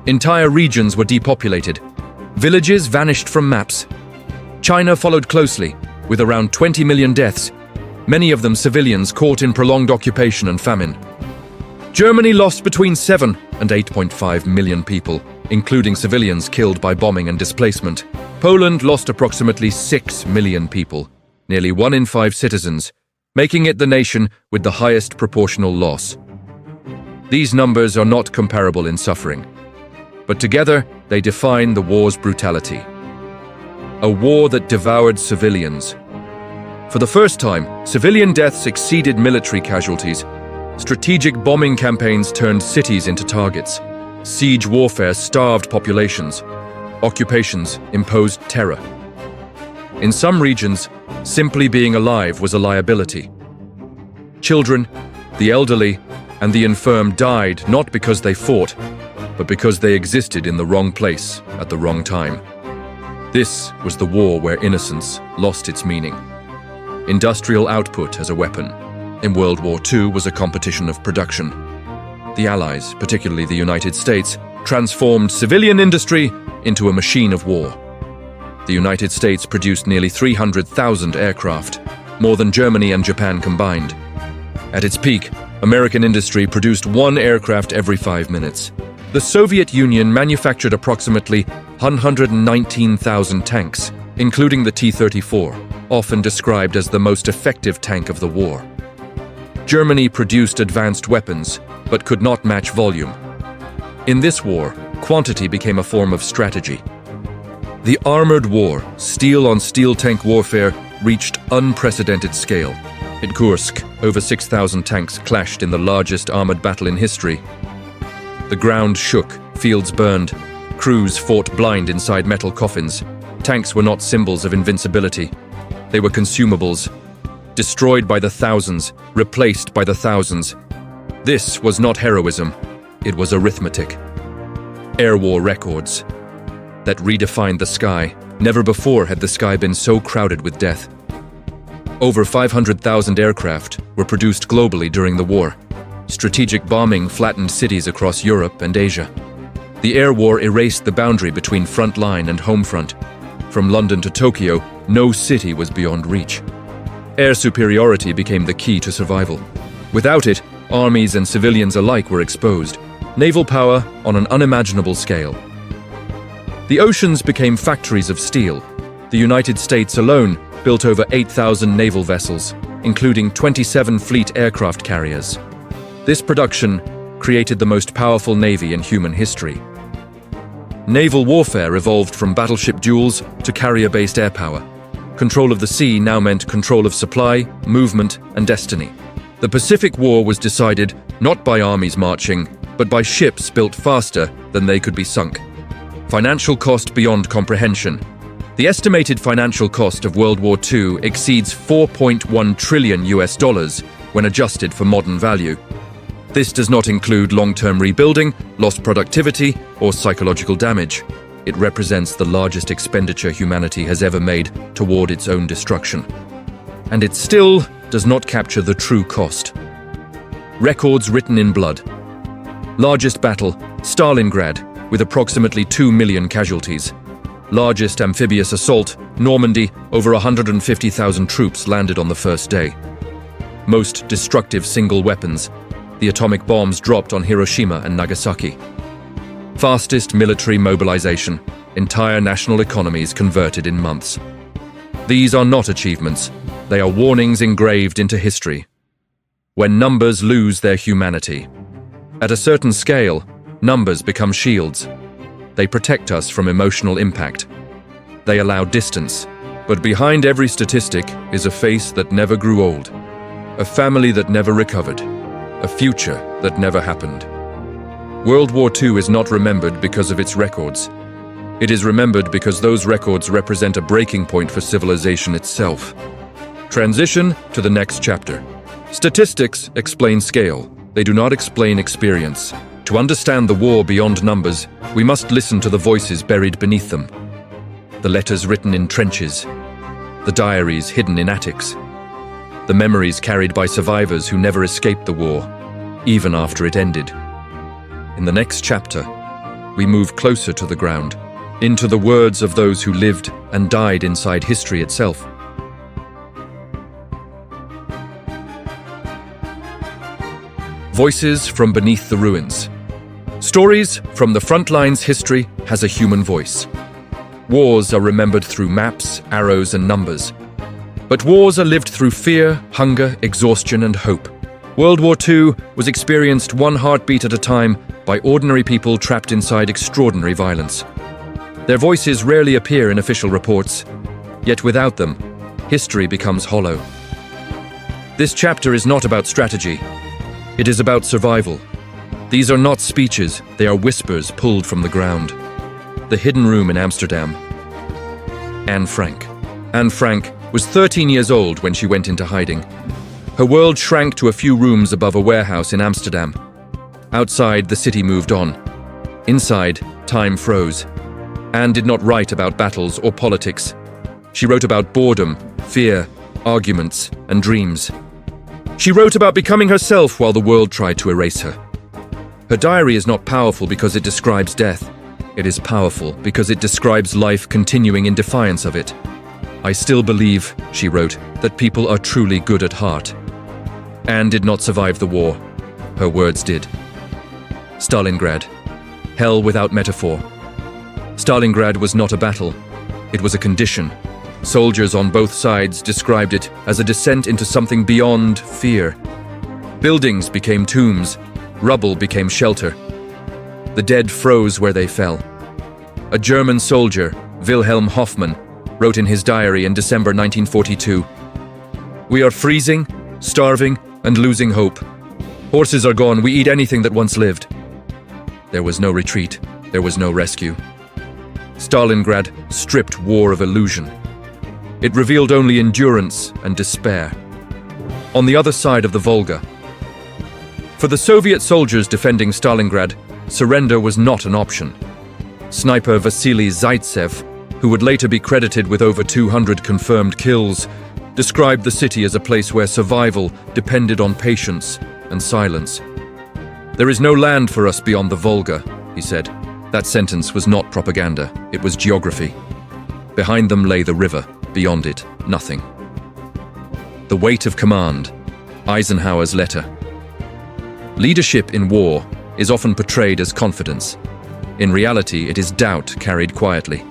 Entire regions were depopulated. Villages vanished from maps. China followed closely, with around 20 million deaths, many of them civilians caught in prolonged occupation and famine. Germany lost between 7 and 8.5 million people, including civilians killed by bombing and displacement. Poland lost approximately 6 million people, nearly 1 in 5 citizens, making it the nation with the highest proportional loss. These numbers are not comparable in suffering, but together they define the war's brutality. A war that devoured civilians. For the first time, civilian deaths exceeded military casualties. Strategic bombing campaigns turned cities into targets. Siege warfare starved populations. Occupations imposed terror. In some regions, simply being alive was a liability. Children, the elderly, and the infirm died not because they fought, but because they existed in the wrong place at the wrong time. This was the war where innocence lost its meaning. Industrial output as a weapon. In World War II was a competition of production. The Allies, particularly the United States, transformed civilian industry into a machine of war. The United States produced nearly 300,000 aircraft, more than Germany and Japan combined. At its peak, American industry produced 1 aircraft every 5 minutes. The Soviet Union manufactured approximately 119,000 tanks, including the T-34, often described as the most effective tank of the war. Germany produced advanced weapons, but could not match volume. In this war, quantity became a form of strategy. The armored war, steel-on-steel tank warfare, reached unprecedented scale. At Kursk, over 6,000 tanks clashed in the largest armored battle in history. The ground shook, fields burned, crews fought blind inside metal coffins. Tanks were not symbols of invincibility. They were consumables, destroyed by the thousands, replaced by the thousands. This was not heroism, it was arithmetic. Air war records that redefined the sky. Never before had the sky been so crowded with death. Over 500,000 aircraft were produced globally during the war. Strategic bombing flattened cities across Europe and Asia. The air war erased the boundary between front line and home front. From London to Tokyo, no city was beyond reach. Air superiority became the key to survival. Without it, armies and civilians alike were exposed. Naval power on an unimaginable scale. The oceans became factories of steel. The United States alone built over 8,000 naval vessels, including 27 fleet aircraft carriers. This production created the most powerful navy in human history. Naval warfare evolved from battleship duels to carrier-based air power. Control of the sea now meant control of supply, movement, and destiny. The Pacific War was decided not by armies marching, but by ships built faster than they could be sunk. Financial cost beyond comprehension. The estimated financial cost of World War II exceeds $4.1 trillion when adjusted for modern value. This does not include long-term rebuilding, lost productivity, or psychological damage. It represents the largest expenditure humanity has ever made toward its own destruction. And it still does not capture the true cost. Records written in blood. Largest battle, Stalingrad, with approximately 2 million casualties. Largest amphibious assault, Normandy, over 150,000 troops landed on the first day. Most destructive single weapons, the atomic bombs dropped on Hiroshima and Nagasaki. Fastest military mobilization, entire national economies converted in months. These are not achievements, they are warnings engraved into history. When numbers lose their humanity. At a certain scale, numbers become shields. They protect us from emotional impact. They allow distance. But behind every statistic is a face that never grew old, a family that never recovered, a future that never happened. World War II is not remembered because of its records. It is remembered because those records represent a breaking point for civilization itself. Transition to the next chapter. Statistics explain scale. They do not explain experience. To understand the war beyond numbers, we must listen to the voices buried beneath them. The letters written in trenches, the diaries hidden in attics, the memories carried by survivors who never escaped the war, even after it ended. In the next chapter, we move closer to the ground, into the words of those who lived and died inside history itself. Voices from beneath the ruins. Stories from the front lines. History has a human voice. Wars are remembered through maps, arrows, and numbers. But wars are lived through fear, hunger, exhaustion, and hope. World War II was experienced one heartbeat at a time by ordinary people trapped inside extraordinary violence. Their voices rarely appear in official reports, yet without them, history becomes hollow. This chapter is not about strategy. It is about survival. These are not speeches, they are whispers pulled from the ground. The hidden room in Amsterdam. Anne Frank. Anne Frank was 13 years old when she went into hiding. Her world shrank to a few rooms above a warehouse in Amsterdam. Outside, the city moved on. Inside, time froze. Anne did not write about battles or politics. She wrote about boredom, fear, arguments, and dreams. She wrote about becoming herself while the world tried to erase her. Her diary is not powerful because it describes death. It is powerful because it describes life continuing in defiance of it. "I still believe," she wrote, "that people are truly good at heart." Anne did not survive the war. Her words did. Stalingrad. Hell without metaphor. Stalingrad was not a battle. It was a condition. Soldiers on both sides described it as a descent into something beyond fear. Buildings became tombs. Rubble became shelter. The dead froze where they fell. A German soldier, Wilhelm Hoffmann, wrote in his diary in December 1942, "We are freezing, starving, and losing hope. Horses are gone, we eat anything that once lived." There was no retreat, there was no rescue. Stalingrad stripped war of illusion. It revealed only endurance and despair. On the other side of the Volga. For the Soviet soldiers defending Stalingrad, surrender was not an option. Sniper Vasily Zaitsev, who would later be credited with over 200 confirmed kills, described the city as a place where survival depended on patience and silence. "There is no land for us beyond the Volga," he said. That sentence was not propaganda, it was geography. Behind them lay the river, beyond it, nothing. The weight of command. Eisenhower's letter. Leadership in war is often portrayed as confidence. In reality, it is doubt carried quietly.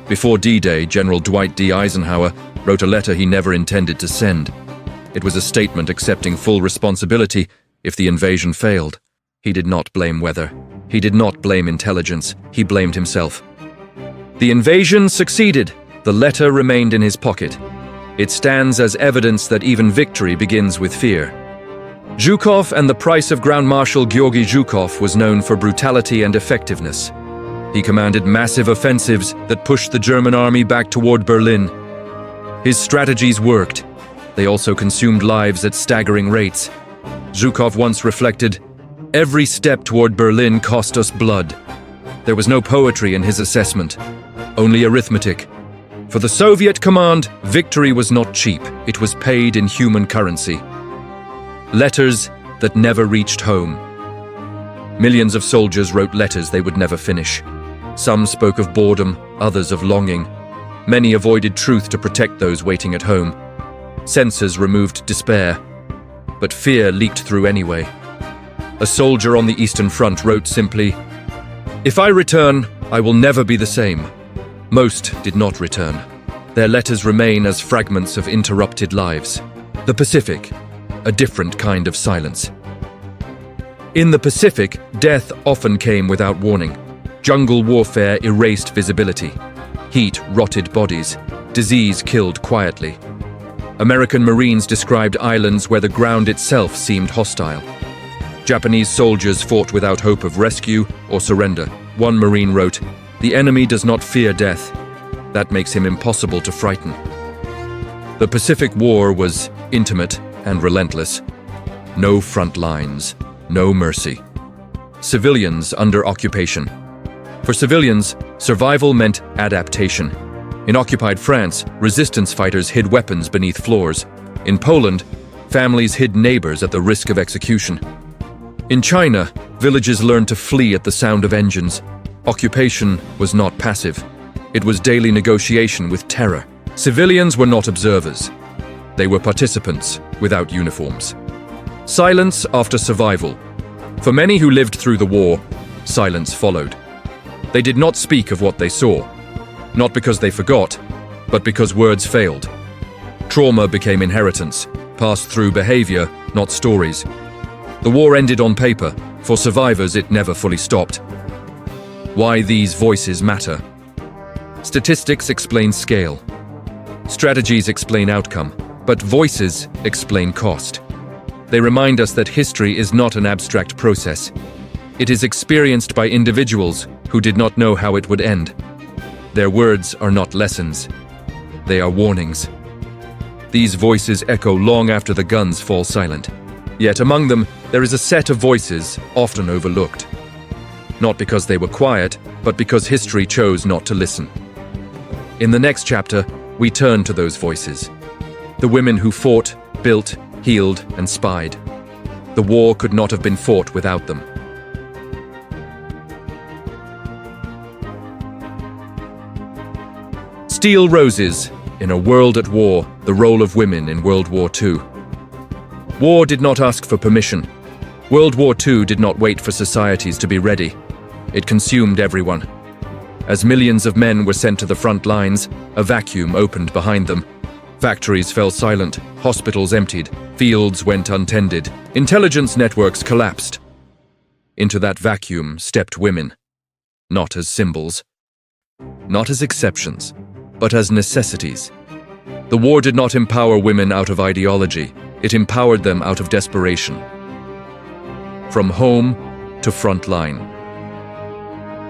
Before D-Day, General Dwight D. Eisenhower wrote a letter he never intended to send. It was a statement accepting full responsibility if the invasion failed. He did not blame weather. He did not blame intelligence. He blamed himself. The invasion succeeded. The letter remained in his pocket. It stands as evidence that even victory begins with fear. Zhukov and the price of Ground Marshal Georgy Zhukov was known for brutality and effectiveness. He commanded massive offensives that pushed the German army back toward Berlin. His strategies worked. They also consumed lives at staggering rates. Zhukov once reflected, "Every step toward Berlin cost us blood." There was no poetry in his assessment, only arithmetic. For the Soviet command, victory was not cheap. It was paid in human currency. Letters that never reached home. Millions of soldiers wrote letters they would never finish. Some spoke of boredom, others of longing. Many avoided truth to protect those waiting at home. Censors removed despair, but fear leaked through anyway. A soldier on the Eastern Front wrote simply, "If I return, I will never be the same." Most did not return. Their letters remain as fragments of interrupted lives. The Pacific, a different kind of silence. In the Pacific, death often came without warning. Jungle warfare erased visibility. Heat rotted bodies. Disease killed quietly. American Marines described islands where the ground itself seemed hostile. Japanese soldiers fought without hope of rescue or surrender. One Marine wrote, "The enemy does not fear death. That makes him impossible to frighten." The Pacific War was intimate and relentless. No front lines, no mercy. Civilians under occupation. For civilians, survival meant adaptation. In occupied France, resistance fighters hid weapons beneath floors. In Poland, families hid neighbors at the risk of execution. In China, villages learned to flee at the sound of engines. Occupation was not passive. It was daily negotiation with terror. Civilians were not observers. They were participants without uniforms. Silence after survival. For many who lived through the war, silence followed. They did not speak of what they saw, not because they forgot, but because words failed. Trauma became inheritance, passed through behavior, not stories. The war ended on paper. For survivors, it never fully stopped. Why these voices matter. Statistics explain scale. Strategies explain outcome, but voices explain cost. They remind us that history is not an abstract process. It is experienced by individuals who did not know how it would end. Their words are not lessons. They are warnings. These voices echo long after the guns fall silent. Yet among them, there is a set of voices often overlooked. Not because they were quiet, but because history chose not to listen. In the next chapter, we turn to those voices. The women who fought, built, healed, and spied. The war could not have been fought without them. Steel Roses. In a world at war, the role of women in World War II. War did not ask for permission. World War II did not wait for societies to be ready. It consumed everyone. As millions of men were sent to the front lines, a vacuum opened behind them. Factories fell silent, hospitals emptied, fields went untended, intelligence networks collapsed. Into that vacuum stepped women, not as symbols, not as exceptions, but as necessities. The war did not empower women out of ideology, it empowered them out of desperation. From home to front line.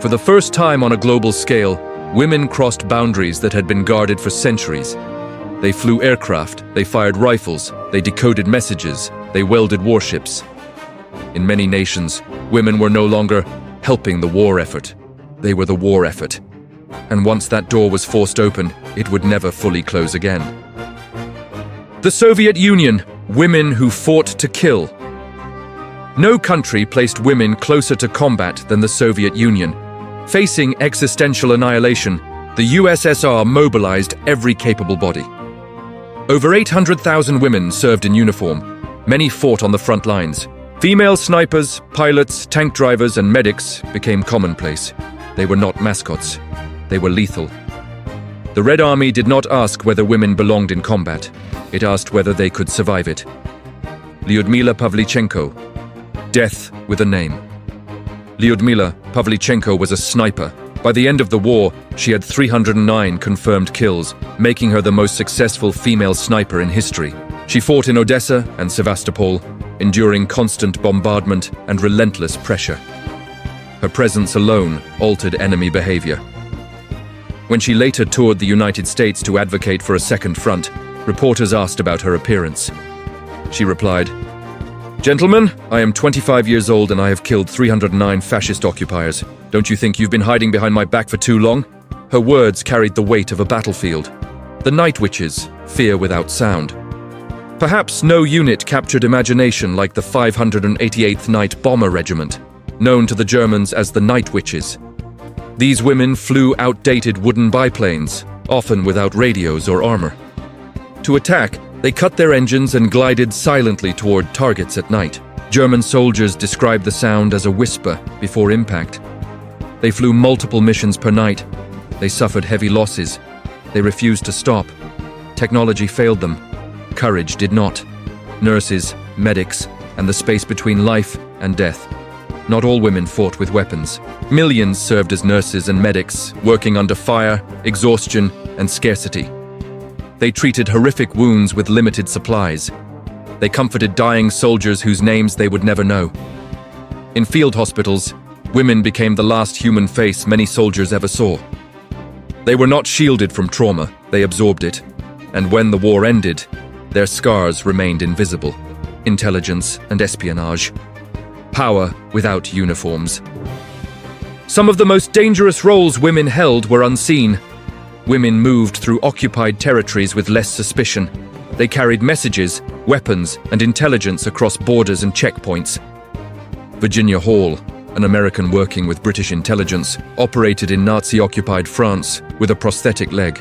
For the first time on a global scale, women crossed boundaries that had been guarded for centuries. They flew aircraft, they fired rifles, they decoded messages, they welded warships. In many nations, women were no longer helping the war effort. They were the war effort. And once that door was forced open, it would never fully close again. The Soviet Union, women who fought to kill. No country placed women closer to combat than the Soviet Union. Facing existential annihilation, the USSR mobilized every capable body. Over 800,000 women served in uniform. Many fought on the front lines. Female snipers, pilots, tank drivers, and medics became commonplace. They were not mascots. They were lethal. The Red Army did not ask whether women belonged in combat. It asked whether they could survive it. Lyudmila Pavlichenko. Death with a name. Lyudmila Pavlichenko was a sniper. By the end of the war, she had 309 confirmed kills, making her the most successful female sniper in history. She fought in Odessa and Sevastopol, enduring constant bombardment and relentless pressure. Her presence alone altered enemy behavior. When she later toured the United States to advocate for a second front, reporters asked about her appearance. She replied, "Gentlemen, I am 25 years old and I have killed 309 fascist occupiers. Don't you think you've been hiding behind my back for too long?" Her words carried the weight of a battlefield. The Night Witches, fear without sound. Perhaps no unit captured imagination like the 588th Night Bomber Regiment, known to the Germans as the Night Witches. These women flew outdated wooden biplanes, often without radios or armor. To attack, they cut their engines and glided silently toward targets at night. German soldiers described the sound as a whisper before impact. They flew multiple missions per night. They suffered heavy losses. They refused to stop. Technology failed them. Courage did not. Nurses, medics, and the space between life and death. Not all women fought with weapons. Millions served as nurses and medics, working under fire, exhaustion, and scarcity. They treated horrific wounds with limited supplies. They comforted dying soldiers whose names they would never know. In field hospitals, women became the last human face many soldiers ever saw. They were not shielded from trauma, they absorbed it. And when the war ended, their scars remained invisible. Intelligence and espionage. Power without uniforms. Some of the most dangerous roles women held were unseen. Women moved through occupied territories with less suspicion. They carried messages, weapons, and intelligence across borders and checkpoints. Virginia Hall, an American working with British intelligence, operated in Nazi-occupied France with a prosthetic leg.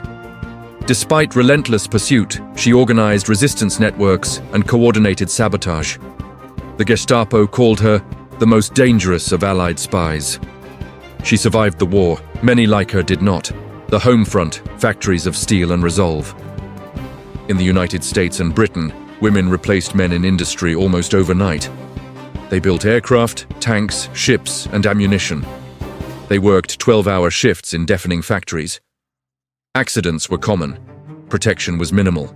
Despite relentless pursuit, she organized resistance networks and coordinated sabotage. The Gestapo called her the most dangerous of Allied spies. She survived the war. Many like her did not. The home front, factories of steel and resolve. In the United States and Britain, women replaced men in industry almost overnight. They built aircraft, tanks, ships, and ammunition. They worked 12-hour shifts in deafening factories. Accidents were common. Protection was minimal.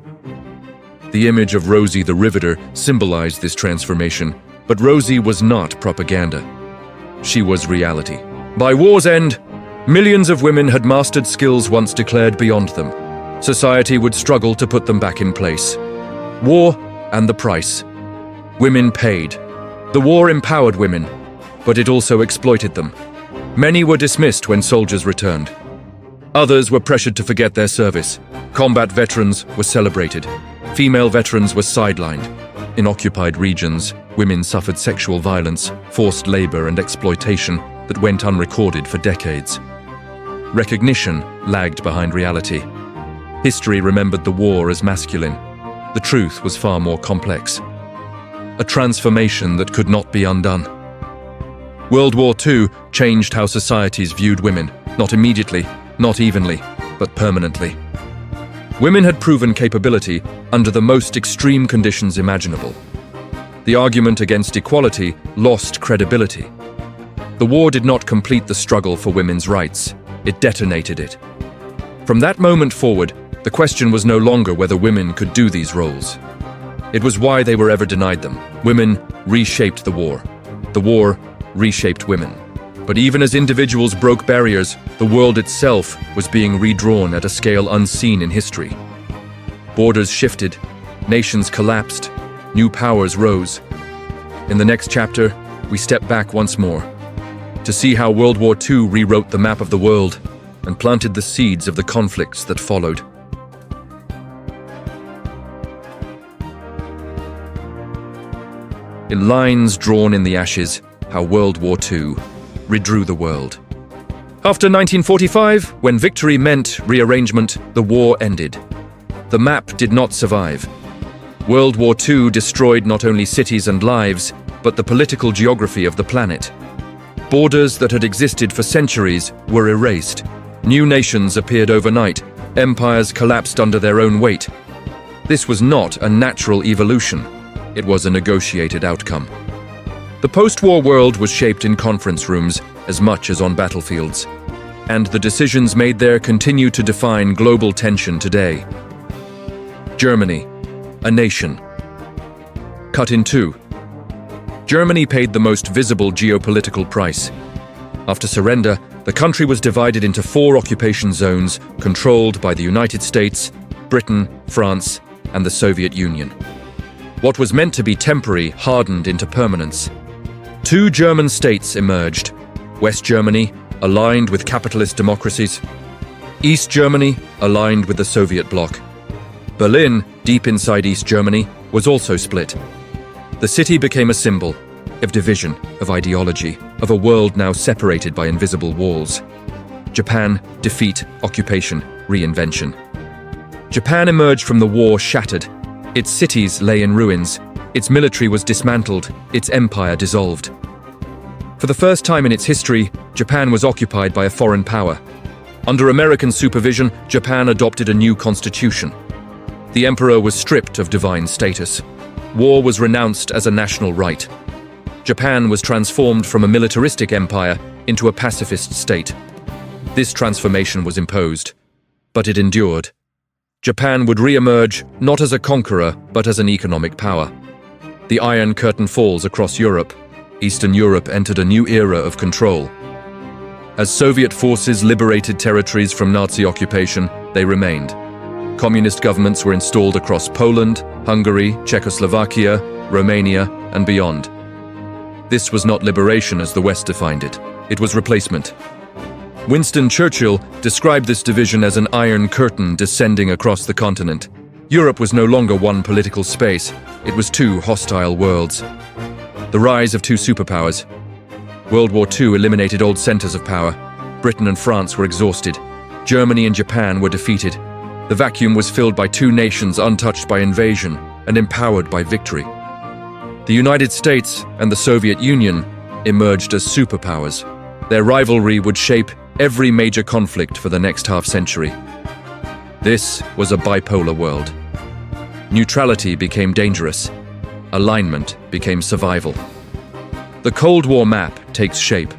The image of Rosie the Riveter symbolized this transformation, but Rosie was not propaganda. She was reality. By war's end, millions of women had mastered skills once declared beyond them. Society would struggle to put them back in place. War and the price. Women paid. The war empowered women, but it also exploited them. Many were dismissed when soldiers returned. Others were pressured to forget their service. Combat veterans were celebrated. Female veterans were sidelined. In occupied regions, women suffered sexual violence, forced labor, and exploitation that went unrecorded for decades. Recognition lagged behind reality. History remembered the war as masculine. The truth was far more complex. A transformation that could not be undone. World War II changed how societies viewed women, not immediately, not evenly, but permanently. Women had proven capability under the most extreme conditions imaginable. The argument against equality lost credibility. The war did not complete the struggle for women's rights. It detonated it. From that moment forward, the question was no longer whether women could do these roles. It was why they were ever denied them. Women reshaped the war. The war reshaped women. But even as individuals broke barriers, the world itself was being redrawn at a scale unseen in history. Borders shifted, nations collapsed, new powers rose. In the next chapter, we step back once more to see how World War II rewrote the map of the world and planted the seeds of the conflicts that followed. In lines drawn in the ashes, how World War II redrew the world. After 1945, when victory meant rearrangement, the war ended. The map did not survive. World War II destroyed not only cities and lives, but the political geography of the planet. Borders that had existed for centuries were erased. New nations appeared overnight. Empires collapsed under their own weight. This was not a natural evolution. It was a negotiated outcome. The post-war world was shaped in conference rooms as much as on battlefields, and the decisions made there continue to define global tension today. Germany, a nation. Cut in two. Germany paid the most visible geopolitical price. After surrender, the country was divided into 4 occupation zones controlled by the United States, Britain, France, and the Soviet Union. What was meant to be temporary hardened into permanence. 2 German states emerged: West Germany, aligned with capitalist democracies; East Germany, aligned with the Soviet bloc. Berlin, deep inside East Germany, was also split. The city became a symbol of division, of ideology, of a world now separated by invisible walls. Japan, defeat, occupation, reinvention. Japan emerged from the war shattered. Its cities lay in ruins. Its military was dismantled, its empire dissolved. For the first time in its history, Japan was occupied by a foreign power. Under American supervision, Japan adopted a new constitution. The emperor was stripped of divine status. War was renounced as a national right. Japan was transformed from a militaristic empire into a pacifist state. This transformation was imposed, but it endured. Japan would re-emerge not as a conqueror, but as an economic power. The Iron Curtain falls across Europe. Eastern Europe entered a new era of control. As Soviet forces liberated territories from Nazi occupation, they remained. Communist governments were installed across Poland, Hungary, Czechoslovakia, Romania, and beyond. This was not liberation as the West defined it. It was replacement. Winston Churchill described this division as an iron curtain descending across the continent. Europe was no longer one political space, it was two hostile worlds. The rise of two superpowers. World War II eliminated old centers of power. Britain and France were exhausted. Germany and Japan were defeated. The vacuum was filled by two nations untouched by invasion and empowered by victory. The United States and the Soviet Union emerged as superpowers. Their rivalry would shape every major conflict for the next half-century. This was a bipolar world. Neutrality became dangerous. Alignment became survival. The Cold War map takes shape.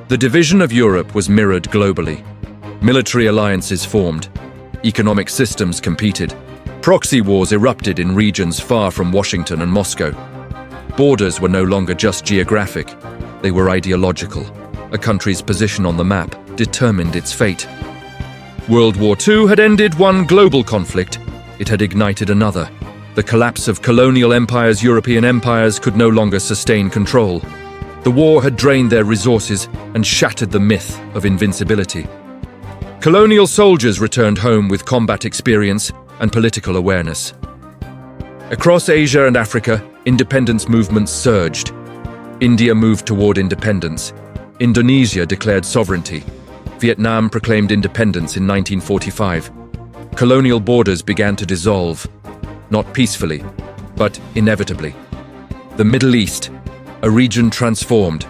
The division of Europe was mirrored globally. Military alliances formed. Economic systems competed. Proxy wars erupted in regions far from Washington and Moscow. Borders were no longer just geographic, they were ideological. A country's position on the map determined its fate. World War II had ended one global conflict. It had ignited another. The collapse of colonial empires, European empires could no longer sustain control. The war had drained their resources and shattered the myth of invincibility. Colonial soldiers returned home with combat experience and political awareness. Across Asia and Africa, independence movements surged. India moved toward independence. Indonesia declared sovereignty. Vietnam proclaimed independence in 1945. Colonial borders began to dissolve, not peacefully, but inevitably. The Middle East, a region transformed.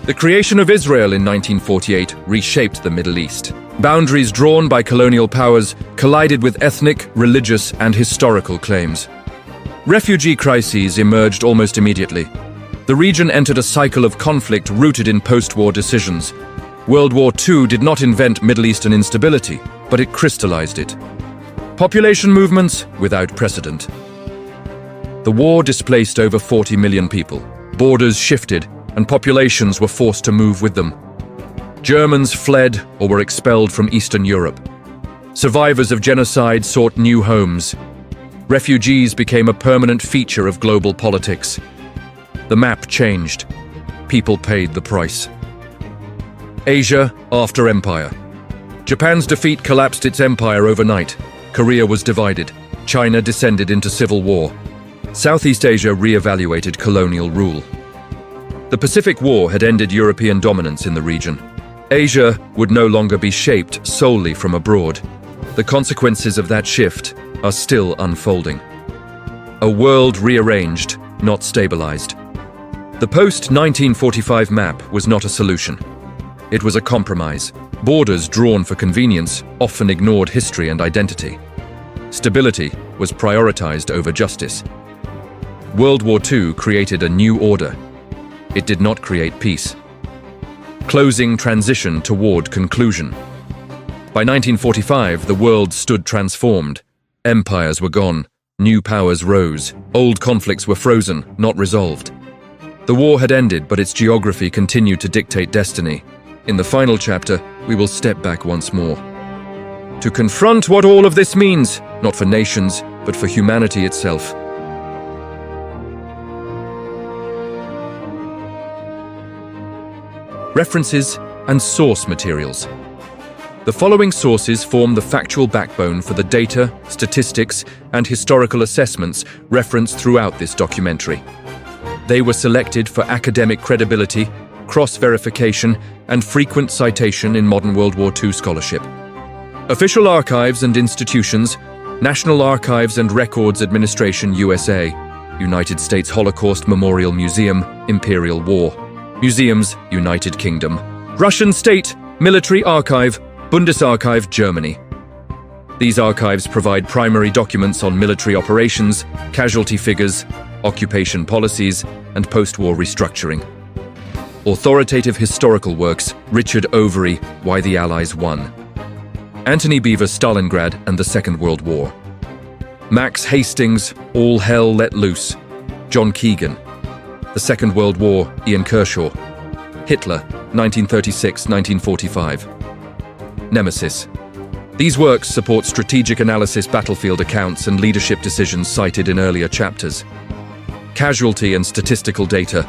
The creation of Israel in 1948 reshaped the Middle East. Boundaries drawn by colonial powers collided with ethnic, religious, and historical claims. Refugee crises emerged almost immediately. The region entered a cycle of conflict rooted in post-war decisions. World War II did not invent Middle Eastern instability, but it crystallized it. Population movements without precedent. The war displaced over 40 million people. Borders shifted, and populations were forced to move with them. Germans fled or were expelled from Eastern Europe. Survivors of genocide sought new homes. Refugees became a permanent feature of global politics. The map changed. People paid the price. Asia after empire. Japan's defeat collapsed its empire overnight. Korea was divided. China descended into civil war. Southeast Asia re-evaluated colonial rule. The Pacific War had ended European dominance in the region. Asia would no longer be shaped solely from abroad. The consequences of that shift are still unfolding. A world rearranged, not stabilized. The post-1945 map was not a solution. It was a compromise. Borders drawn for convenience often ignored history and identity. Stability was prioritized over justice. World War II created a new order. It did not create peace. Closing transition toward conclusion. By 1945, the world stood transformed. Empires were gone. New powers rose. Old conflicts were frozen, not resolved. The war had ended, but its geography continued to dictate destiny. In the final chapter, we will step back once more. To confront what all of this means, not for nations, but for humanity itself. References and source materials. The following sources form the factual backbone for the data, statistics, and historical assessments referenced throughout this documentary. They were selected for academic credibility, cross-verification, and frequent citation in modern World War II scholarship. Official archives and institutions: National Archives and Records Administration USA, United States Holocaust Memorial Museum, Imperial War. Museums, United Kingdom. Russian State Military Archive, Bundesarchiv, Germany. These archives provide primary documents on military operations, casualty figures, occupation policies, and post-war restructuring. Authoritative historical works: Richard Overy, Why the Allies Won. Anthony Beevor, Stalingrad and the Second World War. Max Hastings, All Hell Let Loose. John Keegan. The Second World War, Ian Kershaw. Hitler, 1936-1945. Nemesis. These works support strategic analysis, battlefield accounts, and leadership decisions cited in earlier chapters. Casualty and statistical data.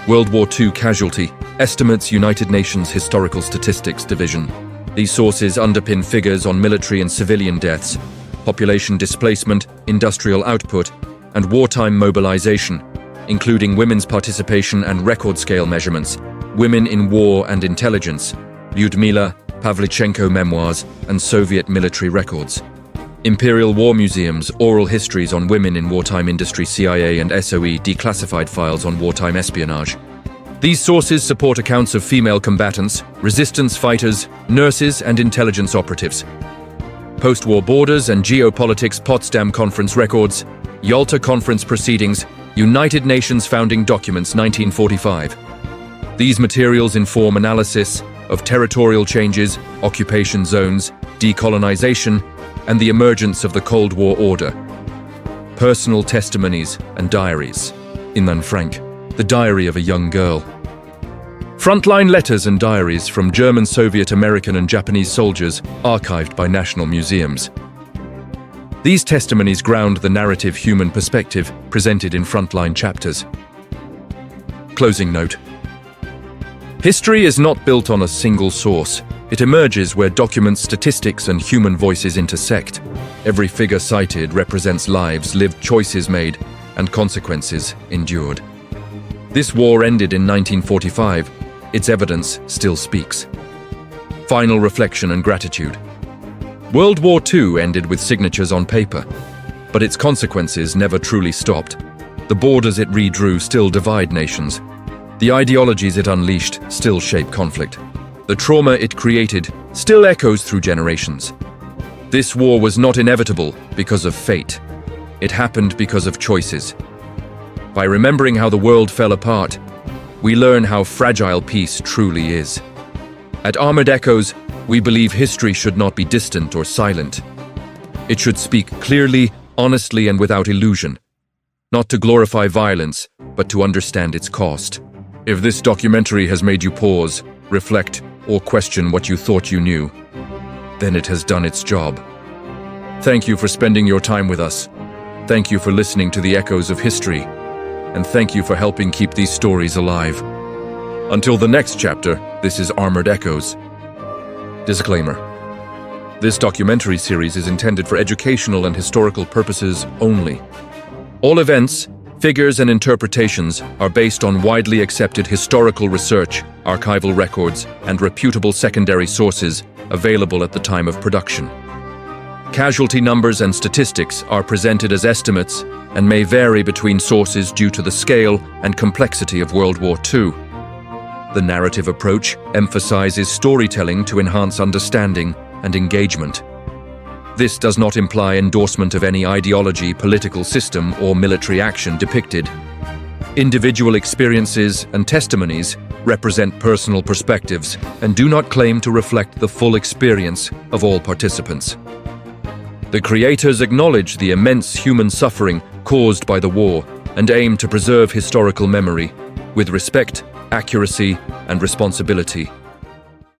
World War II casualty, Estimates, United Nations Historical Statistics Division. These sources underpin figures on military and civilian deaths, population displacement, industrial output, and wartime mobilization, including women's participation and record-scale measurements, Women in War and Intelligence, Lyudmila Pavlichenko memoirs, and Soviet military records. Imperial War Museum's Oral Histories on Women in Wartime Industry, CIA and SOE declassified files on wartime espionage. These sources support accounts of female combatants, resistance fighters, nurses, and intelligence operatives. Post-war borders and geopolitics, Potsdam Conference records, Yalta Conference proceedings, United Nations founding documents 1945. These materials inform analysis of territorial changes, occupation zones, decolonization, and the emergence of the Cold War order. Personal testimonies and diaries. Inlan Frank, the diary of a young girl. Frontline letters and diaries from German, Soviet, American, and Japanese soldiers archived by national museums. These testimonies ground the narrative human perspective presented in frontline chapters. Closing note. History is not built on a single source. It emerges where documents, statistics, and human voices intersect. Every figure cited represents lives lived, choices made, and consequences endured. This war ended in 1945. Its evidence still speaks. Final reflection and gratitude. World War II ended with signatures on paper, but its consequences never truly stopped. The borders it redrew still divide nations. The ideologies it unleashed still shape conflict. The trauma it created still echoes through generations. This war was not inevitable because of fate. It happened because of choices. By remembering how the world fell apart, we learn how fragile peace truly is. At Armored Echoes, we believe history should not be distant or silent. It should speak clearly, honestly, and without illusion. Not to glorify violence, but to understand its cost. If this documentary has made you pause, reflect, or question what you thought you knew, then it has done its job. Thank you for spending your time with us. Thank you for listening to the echoes of history. And thank you for helping keep these stories alive. Until the next chapter, this is Armored Echoes. Disclaimer. This documentary series is intended for educational and historical purposes only. All events, figures, and interpretations are based on widely accepted historical research, archival records, and reputable secondary sources available at the time of production. Casualty numbers and statistics are presented as estimates and may vary between sources due to the scale and complexity of World War II. The narrative approach emphasizes storytelling to enhance understanding and engagement. This does not imply endorsement of any ideology, political system, or military action depicted. Individual experiences and testimonies represent personal perspectives and do not claim to reflect the full experience of all participants. The creators acknowledge the immense human suffering caused by the war and aim to preserve historical memory with respect, accuracy, and responsibility.